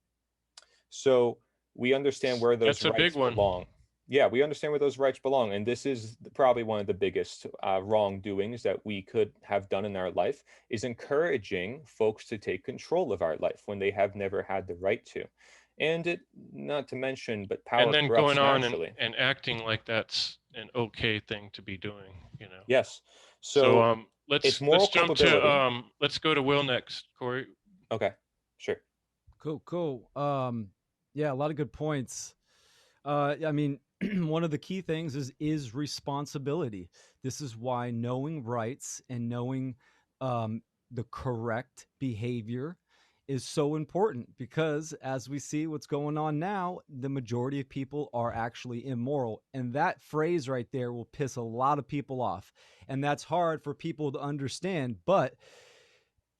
Speaker 5: So we understand where those
Speaker 1: That's a
Speaker 5: rights
Speaker 1: big one.
Speaker 5: belong. Yeah, we understand where those rights belong. And this is probably one of the biggest wrongdoings that we could have done in our life, is encouraging folks to take control of our life when they have never had the right to. And it, not to mention, but power
Speaker 1: And then
Speaker 5: corrupts
Speaker 1: going on
Speaker 5: naturally.
Speaker 1: and acting like that's an okay thing to be doing, you know.
Speaker 5: Yes.
Speaker 1: So
Speaker 5: it's
Speaker 1: let's
Speaker 5: moral
Speaker 1: jump
Speaker 5: culpability.
Speaker 1: to let's go to Will next, Corey.
Speaker 5: Okay, sure.
Speaker 6: Cool. Yeah, a lot of good points. I mean, one of the key things is responsibility. This is why knowing rights and knowing the correct behavior is so important, because as we see what's going on now, the majority of people are actually immoral. And that phrase right there will piss a lot of people off. And that's hard for people to understand. But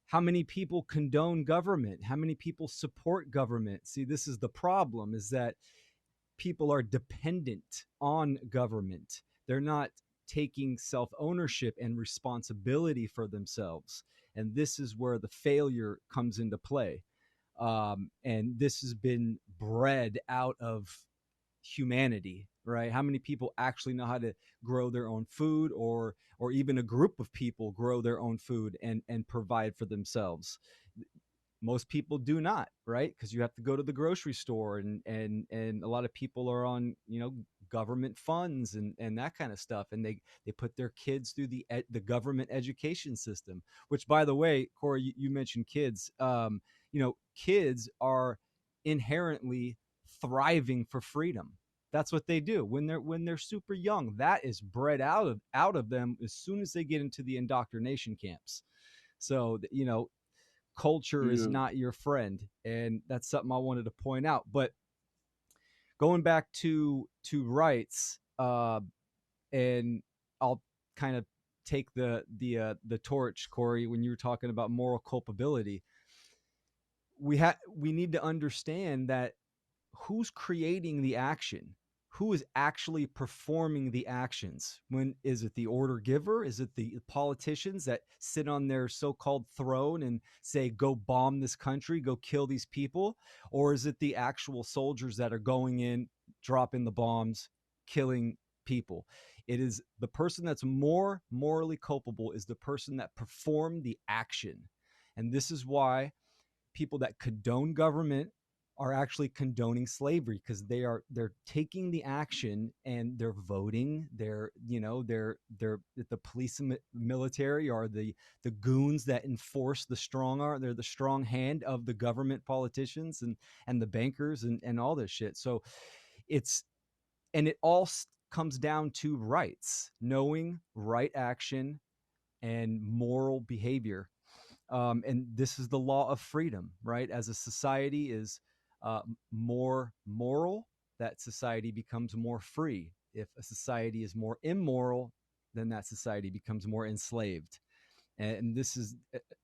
Speaker 6: how many people condone government? How many people support government? See, this is the problem, is that people are dependent on government. They're not taking self-ownership and responsibility for themselves. And this is where the failure comes into play. And this has been bred out of humanity, right? How many people actually know how to grow their own food, or even a group of people grow their own food and provide for themselves? Most people do not, right? Because you have to go to the grocery store, and a lot of people are on, government funds and that kind of stuff, and they put their kids through the government education system. Which, by the way, Corey, you mentioned kids. Kids are inherently thriving for freedom. That's what they do when they're super young. That is bred out of them as soon as they get into the indoctrination camps. So culture is not your friend, and that's something I wanted to point out. But going back to rights, and I'll kind of take the torch, Corey, when you were talking about moral culpability. We need to understand that who's creating the action, who is actually performing the actions. When is it the order giver? Is it the politicians that sit on their so-called throne and say, go bomb this country, go kill these people? Or is it the actual soldiers that are going in, dropping the bombs, killing people? It is the person that's more morally culpable is the person that performed the action. And this is why people that condone government are actually condoning slavery, because they're taking the action and they're voting. They're the police and military are the goons that enforce the strong arm. They're the strong hand of the government politicians and the bankers and all this shit. So it all comes down to rights, knowing right action and moral behavior. And this is the law of freedom, right? As a society is more moral, that society becomes more free. If a society is more immoral, then that society becomes more enslaved. And this is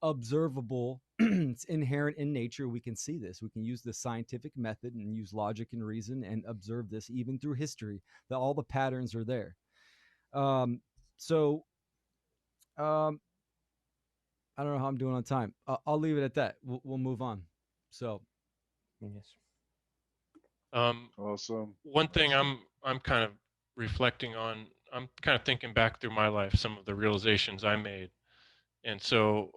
Speaker 6: observable. It's inherent in nature. We can see this. We can use the scientific method and use logic and reason and observe this even through history, that all the patterns are there. So I don't know how I'm doing on time. I'll leave it at that. We'll move on. So
Speaker 5: Yes.
Speaker 2: Awesome.
Speaker 1: One thing I'm kind of reflecting on, I'm kind of thinking back through my life, some of the realizations I made. And so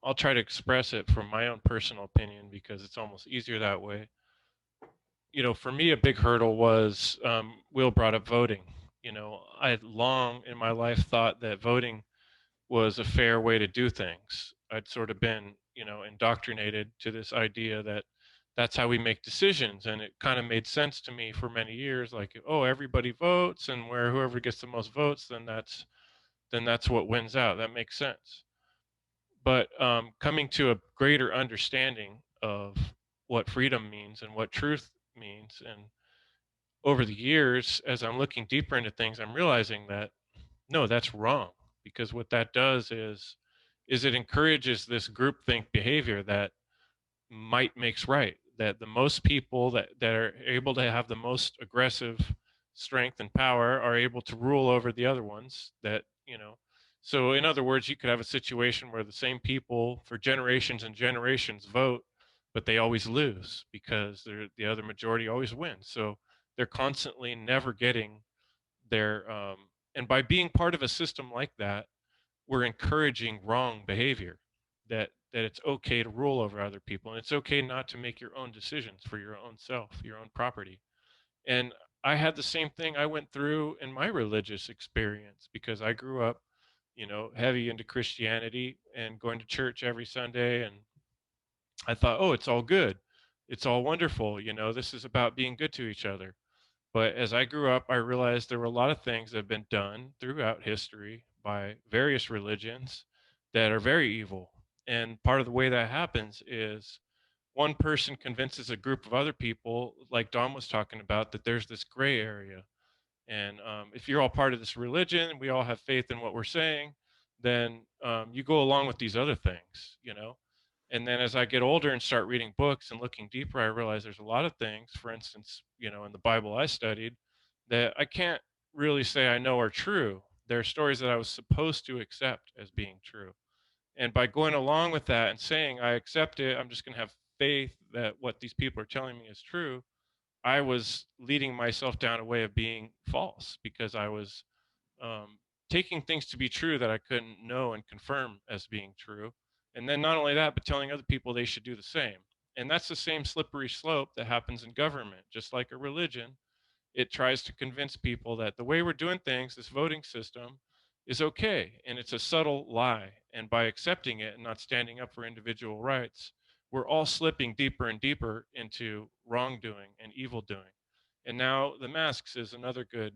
Speaker 1: I'll try to express it from my own personal opinion because it's almost easier that way. You know, for me, a big hurdle was Will brought up voting. You know, I had long in my life thought that voting was a fair way to do things. I'd sort of been, you know, indoctrinated to this idea that that's how we make decisions. And it kind of made sense to me for many years, like, oh, everybody votes, and where whoever gets the most votes, then that's what wins out. That makes sense. But coming to a greater understanding of what freedom means and what truth means, and over the years, as I'm looking deeper into things, I'm realizing that no, that's wrong, because what that does is it encourages this groupthink behavior that might makes right. That the most people that are able to have the most aggressive strength and power are able to rule over the other ones. That, you know, so in other words, you could have a situation where the same people for generations and generations vote, but they always lose because the other majority always wins. So they're constantly never getting their and by being part of a system like that, we're encouraging wrong behavior. That it's okay to rule over other people, and it's okay not to make your own decisions for your own self, your own property. And I had the same thing I went through in my religious experience, because I grew up, you know, heavy into Christianity and going to church every Sunday, and I thought, oh, it's all good, it's all wonderful, you know, this is about being good to each other. But as I grew up, I realized there were a lot of things that have been done throughout history by various religions that are very evil. And part of the way that happens is one person convinces a group of other people, like Don was talking about, that there's this gray area. And if you're all part of this religion, we all have faith in what we're saying, then you go along with these other things, you know. And then as I get older and start reading books and looking deeper, I realize there's a lot of things, for instance, you know, in the Bible I studied, that I can't really say I know are true. There are stories that I was supposed to accept as being true. And by going along with that and saying, I accept it, I'm just going to have faith that what these people are telling me is true, I was leading myself down a way of being false, because I was um, taking things to be true that I couldn't know and confirm as being true. And then not only that, but telling other people they should do the same. And that's the same slippery slope that happens in government. Just like a religion, it tries to convince people that the way we're doing things, this voting system, is okay. And it's a subtle lie. And by accepting it and not standing up for individual rights, we're all slipping deeper and deeper into wrongdoing and evil doing. And now the masks is another good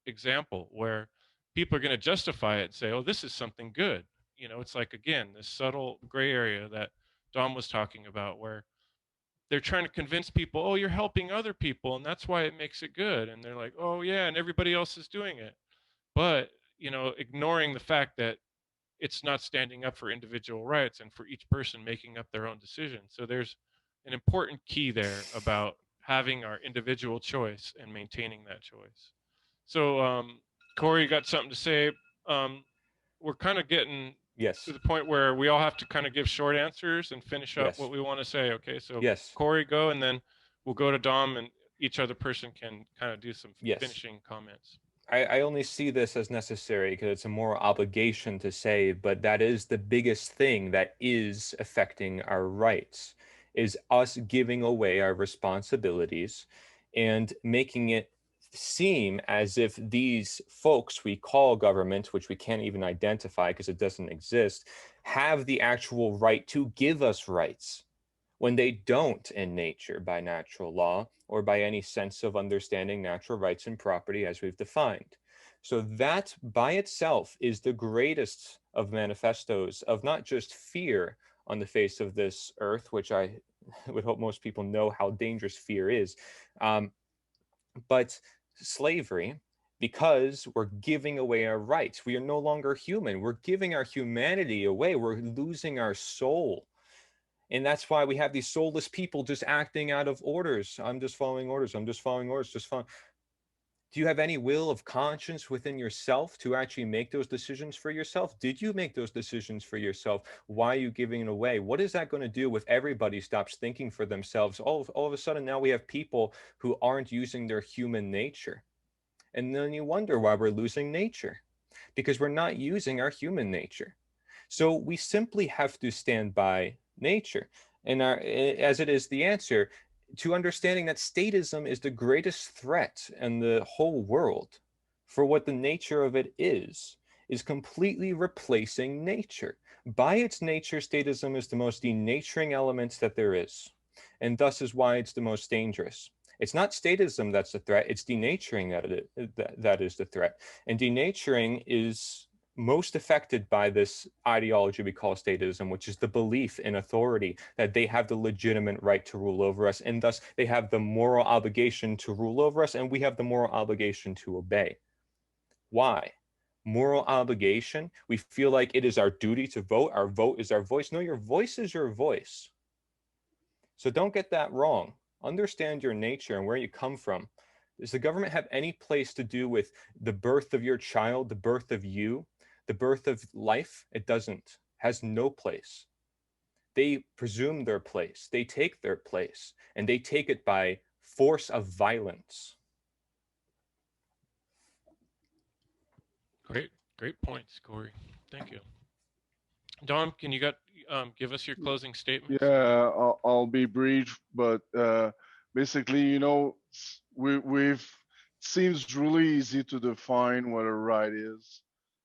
Speaker 1: example where people are going to justify it and say, oh, this is something good. You know, it's like, again, this subtle gray area that Dom was talking about, where they're trying to convince people, oh, you're helping other people, and that's why it makes it good. And they're like, oh, yeah, and everybody else is doing it. But, you know, ignoring the fact that it's not standing up for individual rights and for each person making up their own decision. So there's an important key there about having our individual choice and maintaining that choice. So, Corey, you got something to say? Um, we're kind of getting to
Speaker 5: Yes.
Speaker 1: the point where we all have to kind of give short answers and finish up
Speaker 5: Yes.
Speaker 1: what we want to say. Okay, so
Speaker 5: Yes.
Speaker 1: Corey, go, and then we'll go to Dom, and each other person can kind of do some
Speaker 5: Yes.
Speaker 1: finishing comments.
Speaker 5: I only see this as necessary because it's a moral obligation to say, but that is the biggest thing that is affecting our rights, is us giving away our responsibilities and making it seem as if these folks we call government, which we can't even identify because it doesn't exist, have the actual right to give us rights when they don't in nature by natural law or by any sense of understanding natural rights and property as we've defined. So that by itself is the greatest of manifestos of not just fear on the face of this earth, which I would hope most people know how dangerous fear is, but slavery, because we're giving away our rights. We are no longer human. We're giving our humanity away. We're losing our soul. And that's why we have these soulless people just acting out of orders. I'm just following orders. I'm just following orders. Just following. Do you have any will of conscience within yourself to actually make those decisions for yourself? Did you make those decisions for yourself? Why are you giving it away? What is that going to do if everybody stops thinking for themselves? All of a sudden, now we have people who aren't using their human nature. And then you wonder why we're losing nature, because we're not using our human nature. So we simply have to stand by nature. And as it is the answer to understanding that statism is the greatest threat in the whole world, for what the nature of it is completely replacing nature. By its nature, statism is the most denaturing element that there is, and thus is why it's the most dangerous. It's not statism that's the threat, it's denaturing that is the threat. And denaturing is most affected by this ideology we call statism, which is the belief in authority, that they have the legitimate right to rule over us, and thus they have the moral obligation to rule over us, and we have the moral obligation to obey. Why? Moral obligation. We feel like it is our duty to vote. Our vote is our voice. No, your voice is your voice. So don't get that wrong. Understand your nature and where you come from. Does the government have any place to do with the birth of your child, the birth of you, the birth of life? It doesn't. Has no place. They presume their place. They take their place, and they take it by force of violence.
Speaker 1: Great points, Corey. Thank you. Dom, can you give us your closing statements?
Speaker 2: Yeah, I'll be brief, but basically, you know, we've seems really easy to define what a right is.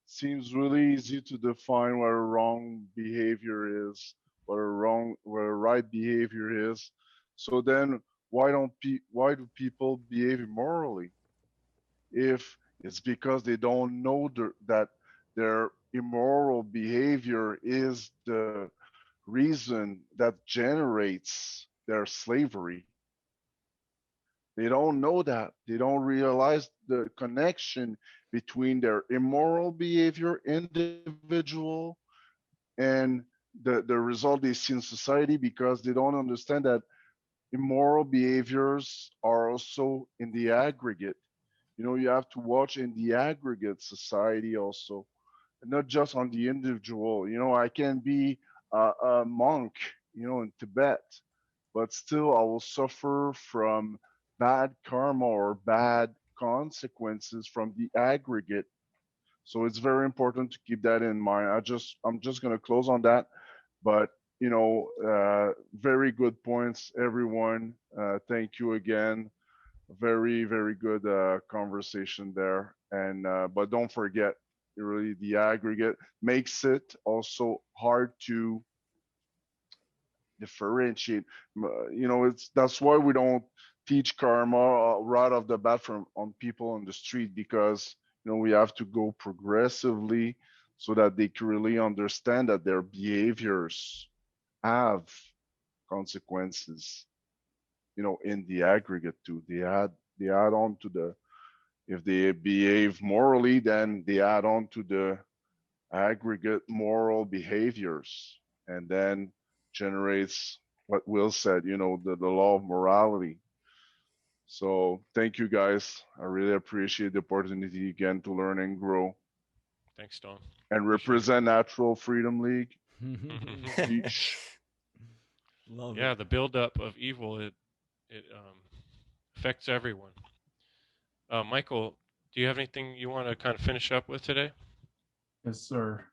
Speaker 2: Seems really easy to define what a wrong behavior is, what a right behavior is. So then, why do people behave immorally? If it's because they don't know that their immoral behavior is the reason that generates their slavery. They don't know that. They don't realize the connection between their immoral behavior, individual, and the result they see in society, because they don't understand that immoral behaviors are also in the aggregate. You know, you have to watch in the aggregate society also, not just on the individual. You know, I can be a monk, you know, in Tibet, but still I will suffer from bad karma or bad consequences from the aggregate. So it's very important to keep that in mind. I'm just gonna close on that, but you know, very good points, everyone. Thank you again. Very good conversation there. And but don't forget, really the aggregate makes it also hard to differentiate. You know, it's that's why we don't teach karma right off the bat from on people on the street, because you know we have to go progressively so that they can really understand that their behaviors have consequences. You know, in the aggregate too, they add on to the, if they behave morally, then they add on to the aggregate moral behaviors, and then generates what Will said, you know, the law of morality. So thank you guys. I really appreciate the opportunity again to learn and grow
Speaker 1: Thanks, Dom.
Speaker 2: and represent Natural Freedom League.
Speaker 1: Love
Speaker 6: it.
Speaker 1: The buildup of evil, it affects everyone. Michael, do you have anything you want to kind of finish up with today?
Speaker 3: Yes, sir.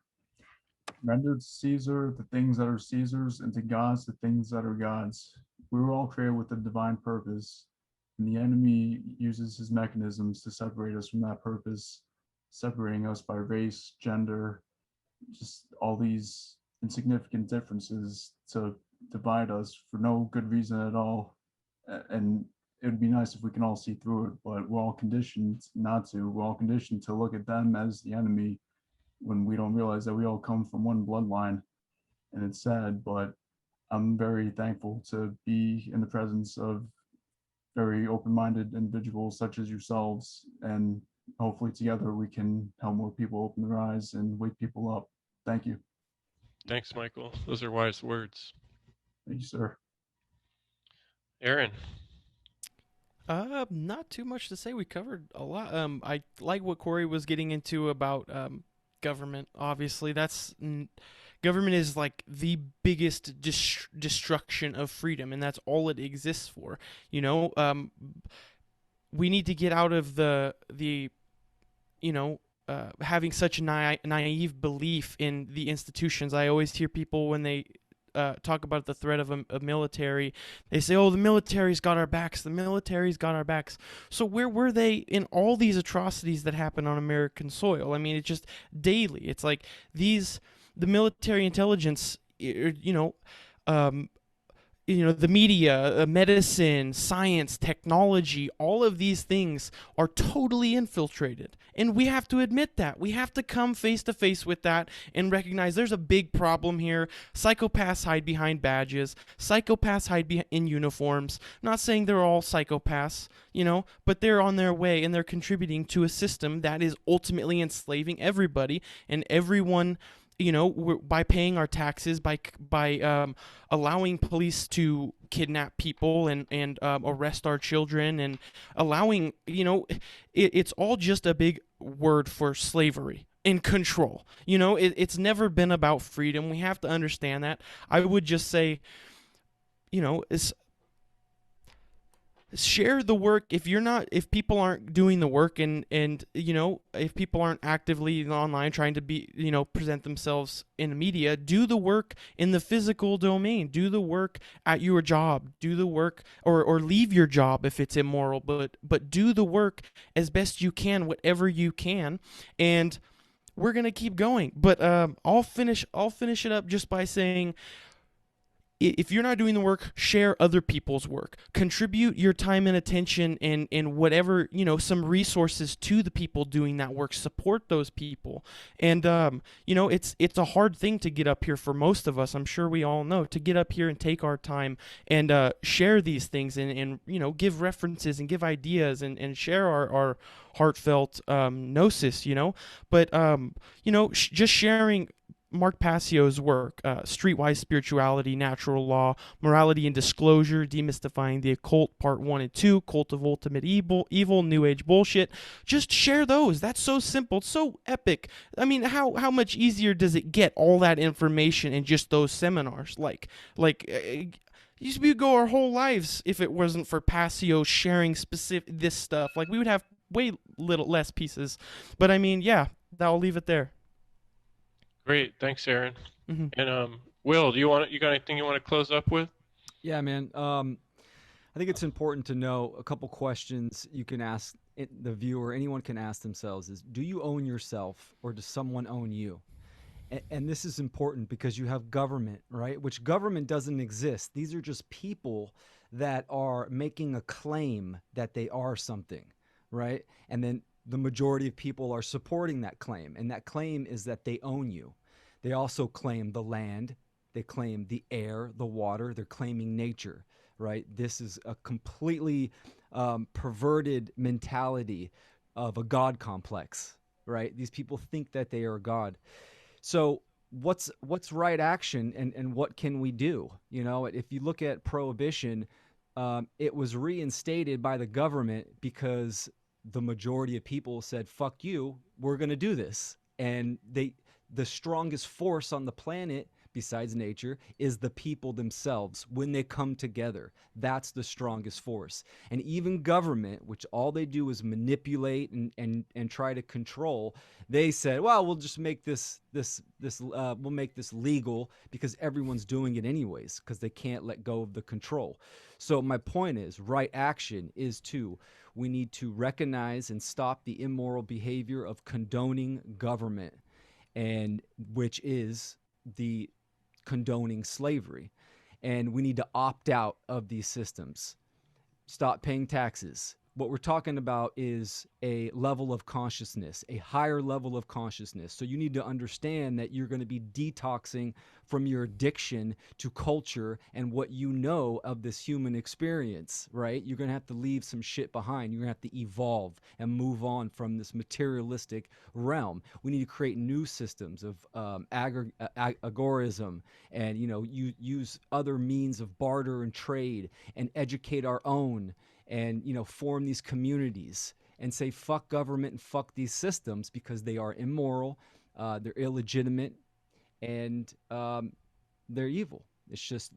Speaker 3: Render to Caesar the things that are Caesar's, and to God's the things that are God's. We were all created with a divine purpose, and the enemy uses his mechanisms to separate us from that purpose, separating us by race, gender, just all these insignificant differences to divide us for no good reason at all. And it would be nice if we can all see through it, but we're all conditioned not to. We're all conditioned to look at them as the enemy, when we don't realize that we all come from one bloodline. And it's sad, but I'm very thankful to be in the presence of very open-minded individuals such as yourselves, and hopefully together we can help more people open their eyes and wake people up. Thank you.
Speaker 1: Thanks, Michael. Those are wise words.
Speaker 3: Thank you, sir.
Speaker 1: Aaron.
Speaker 4: Not too much to say. We covered a lot. I like what Corey was getting into about government. Obviously, government is like the biggest destruction of freedom, and that's all it exists for. You know, we need to get out of you know, having such naive belief in the institutions. I always hear people when they talk about the threat of a military, they say, "Oh, the military's got our backs. The military's got our backs." So where were they in all these atrocities that happen on American soil? I mean, it's just daily. It's like the military intelligence, um, the media, medicine, science, technology, all of these things are totally infiltrated. And we have to admit that. We have to come face to face with that and recognize there's a big problem here. Psychopaths hide behind badges. Psychopaths hide in uniforms. I'm not saying they're all psychopaths, but they're on their way and they're contributing to a system that is ultimately enslaving everybody and everyone. By paying our taxes, by allowing police to kidnap people and arrest our children, and allowing, it's all just a big word for slavery and control. It's never been about freedom. We have to understand that. I would just say, share the work. If people aren't doing the work, and if people aren't actively online trying to present themselves in the media, do the work in the physical domain. Do the work at your job. Do the work, or leave your job if it's immoral, but do the work as best you can, whatever you can. And we're gonna keep going. But I'll finish it up just by saying, if you're not doing the work, share other people's work. Contribute your time and attention and whatever, some resources to the people doing that work. Support those people. And, it's a hard thing to get up here for most of us. I'm sure we all know, to get up here and take our time and share these things and give references and give ideas and share our heartfelt gnosis, But, just sharing Mark Passio's work, Streetwise Spirituality, Natural Law, Morality and Disclosure, Demystifying the Occult, Part 1 and 2, Cult of Ultimate Evil, New Age Bullshit. Just share those. That's so simple. It's so epic. I mean, how much easier does it get, all that information in just those seminars? Used to go our whole lives if it wasn't for Passio sharing this stuff. Like, we would have way less pieces. But I mean, yeah, I'll leave it there.
Speaker 1: Great, thanks, Aaron.
Speaker 4: Mm-hmm.
Speaker 1: And Will, you got anything you want to close up with?
Speaker 6: Yeah, man. I think it's important to know a couple questions you can ask the viewer. Anyone can ask themselves: is, do you own yourself, or does someone own you? And this is important because you have government, right? Which government doesn't exist. These are just people that are making a claim that they are something, right? And then the majority of people are supporting that claim, and that claim is that they own you. They also claim the land, they claim the air, the water, they're claiming nature, right? This is a completely perverted mentality of a God complex, right? These people think that they are God. So what's right action, and what can we do? If you look at prohibition, it was reinstated by the government because the majority of people said, fuck you, we're going to do this. And the strongest force on the planet, besides nature, is the people themselves. When they come together, that's the strongest force. And even government, which all they do is manipulate and try to control, they said, well, we'll just make we'll make this legal because everyone's doing it anyways, because they can't let go of the control. So my point is, right action is we need to recognize and stop the immoral behavior of condoning government, and which is the condoning slavery. And we need to opt out of these systems. Stop paying taxes. what we're talking about is a level of consciousness, a higher level of consciousness. So you need to understand that you're going to be detoxing from your addiction to culture and what you know of this human experience, right? You're going to have to leave some shit behind. You're going to have to evolve and move on from this materialistic realm. We need to create new systems of agorism, and you use other means of barter and trade and educate our own, and form these communities and say fuck government and fuck these systems because they are immoral, they're illegitimate, and they're evil. It's just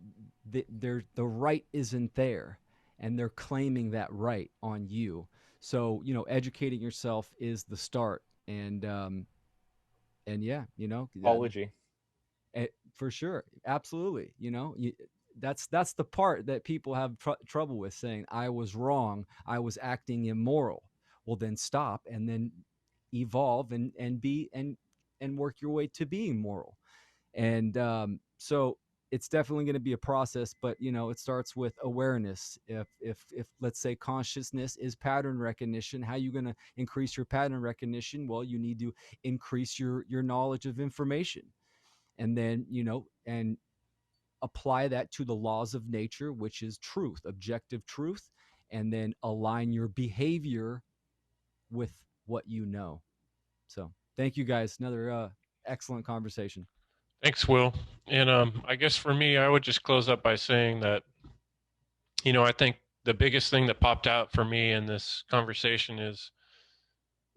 Speaker 6: the right isn't there, and they're claiming that right on you. So educating yourself is the start, and yeah,
Speaker 5: Apology.
Speaker 6: for sure, absolutely. That's the part that people have trouble with, saying I was wrong, I was acting immoral. Well, then stop, and then evolve and be and work your way to being moral. And so it's definitely going to be a process, but it starts with awareness. If let's say consciousness is pattern recognition, how are you going to increase your pattern recognition? Well, you need to increase your knowledge of information, and then and apply that to the laws of nature, which is truth, objective truth, and then align your behavior with what you know. So thank you guys. Another excellent conversation.
Speaker 1: Thanks, Will. And I guess for me, I would just close up by saying that, I think the biggest thing that popped out for me in this conversation is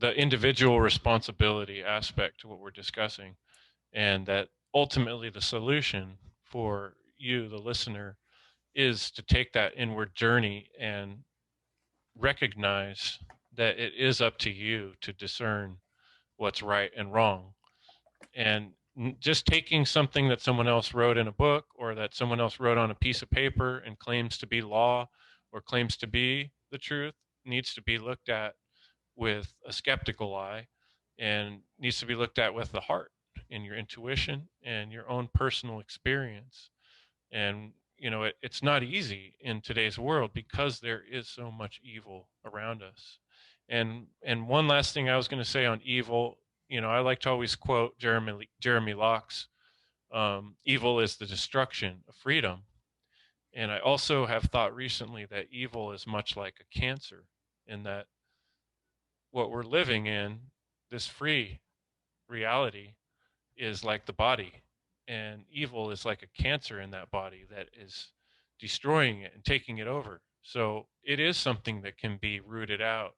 Speaker 1: the individual responsibility aspect to what we're discussing, and that ultimately the solution for you, the listener, is to take that inward journey and recognize that it is up to you to discern what's right and wrong. And just taking something that someone else wrote in a book or that someone else wrote on a piece of paper and claims to be law or claims to be the truth needs to be looked at with a skeptical eye, and needs to be looked at with the heart and your intuition and your own personal experience. And it's not easy in today's world because there is so much evil around us. And one last thing I was going to say on evil, I like to always quote Jeremy Locke's, evil is the destruction of freedom. And I also have thought recently that evil is much like a cancer, in that what we're living in, this free reality, is like the body, and evil is like a cancer in that body that is destroying it and taking it over. So it is something that can be rooted out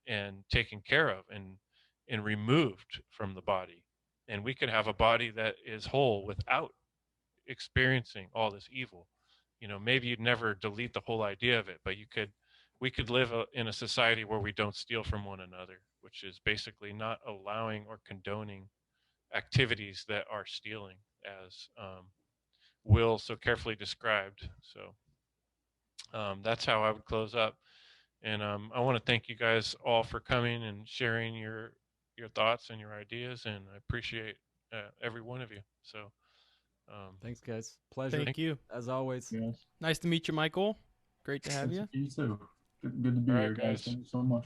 Speaker 1: and taken care of and removed from the body. And we could have a body that is whole without experiencing all this evil. Maybe you'd never delete the whole idea of it, but we could live in a society where we don't steal from one another, which is basically not allowing or condoning activities that are stealing, as Will so carefully described. So that's how I would close up. And I want to thank you guys all for coming and sharing your thoughts and your ideas, and I appreciate every one of you. So
Speaker 6: Thanks, guys. Pleasure.
Speaker 4: Thank you.
Speaker 6: As always.
Speaker 3: Yes.
Speaker 4: Nice to meet you, Michael. Great to have you.
Speaker 3: You too. Good to be
Speaker 1: All right,
Speaker 3: here, guys.
Speaker 1: guys.
Speaker 3: Thank you so much.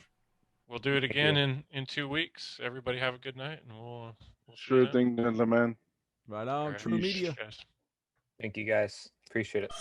Speaker 1: we'll do it again in 2 weeks. Everybody have a good night, and we'll see you
Speaker 2: Sure
Speaker 1: then.
Speaker 2: thing, gentlemen.
Speaker 6: Right on.
Speaker 1: All right.
Speaker 6: True
Speaker 2: Peace.
Speaker 6: Media.
Speaker 1: Guys.
Speaker 5: Thank you guys. Appreciate it.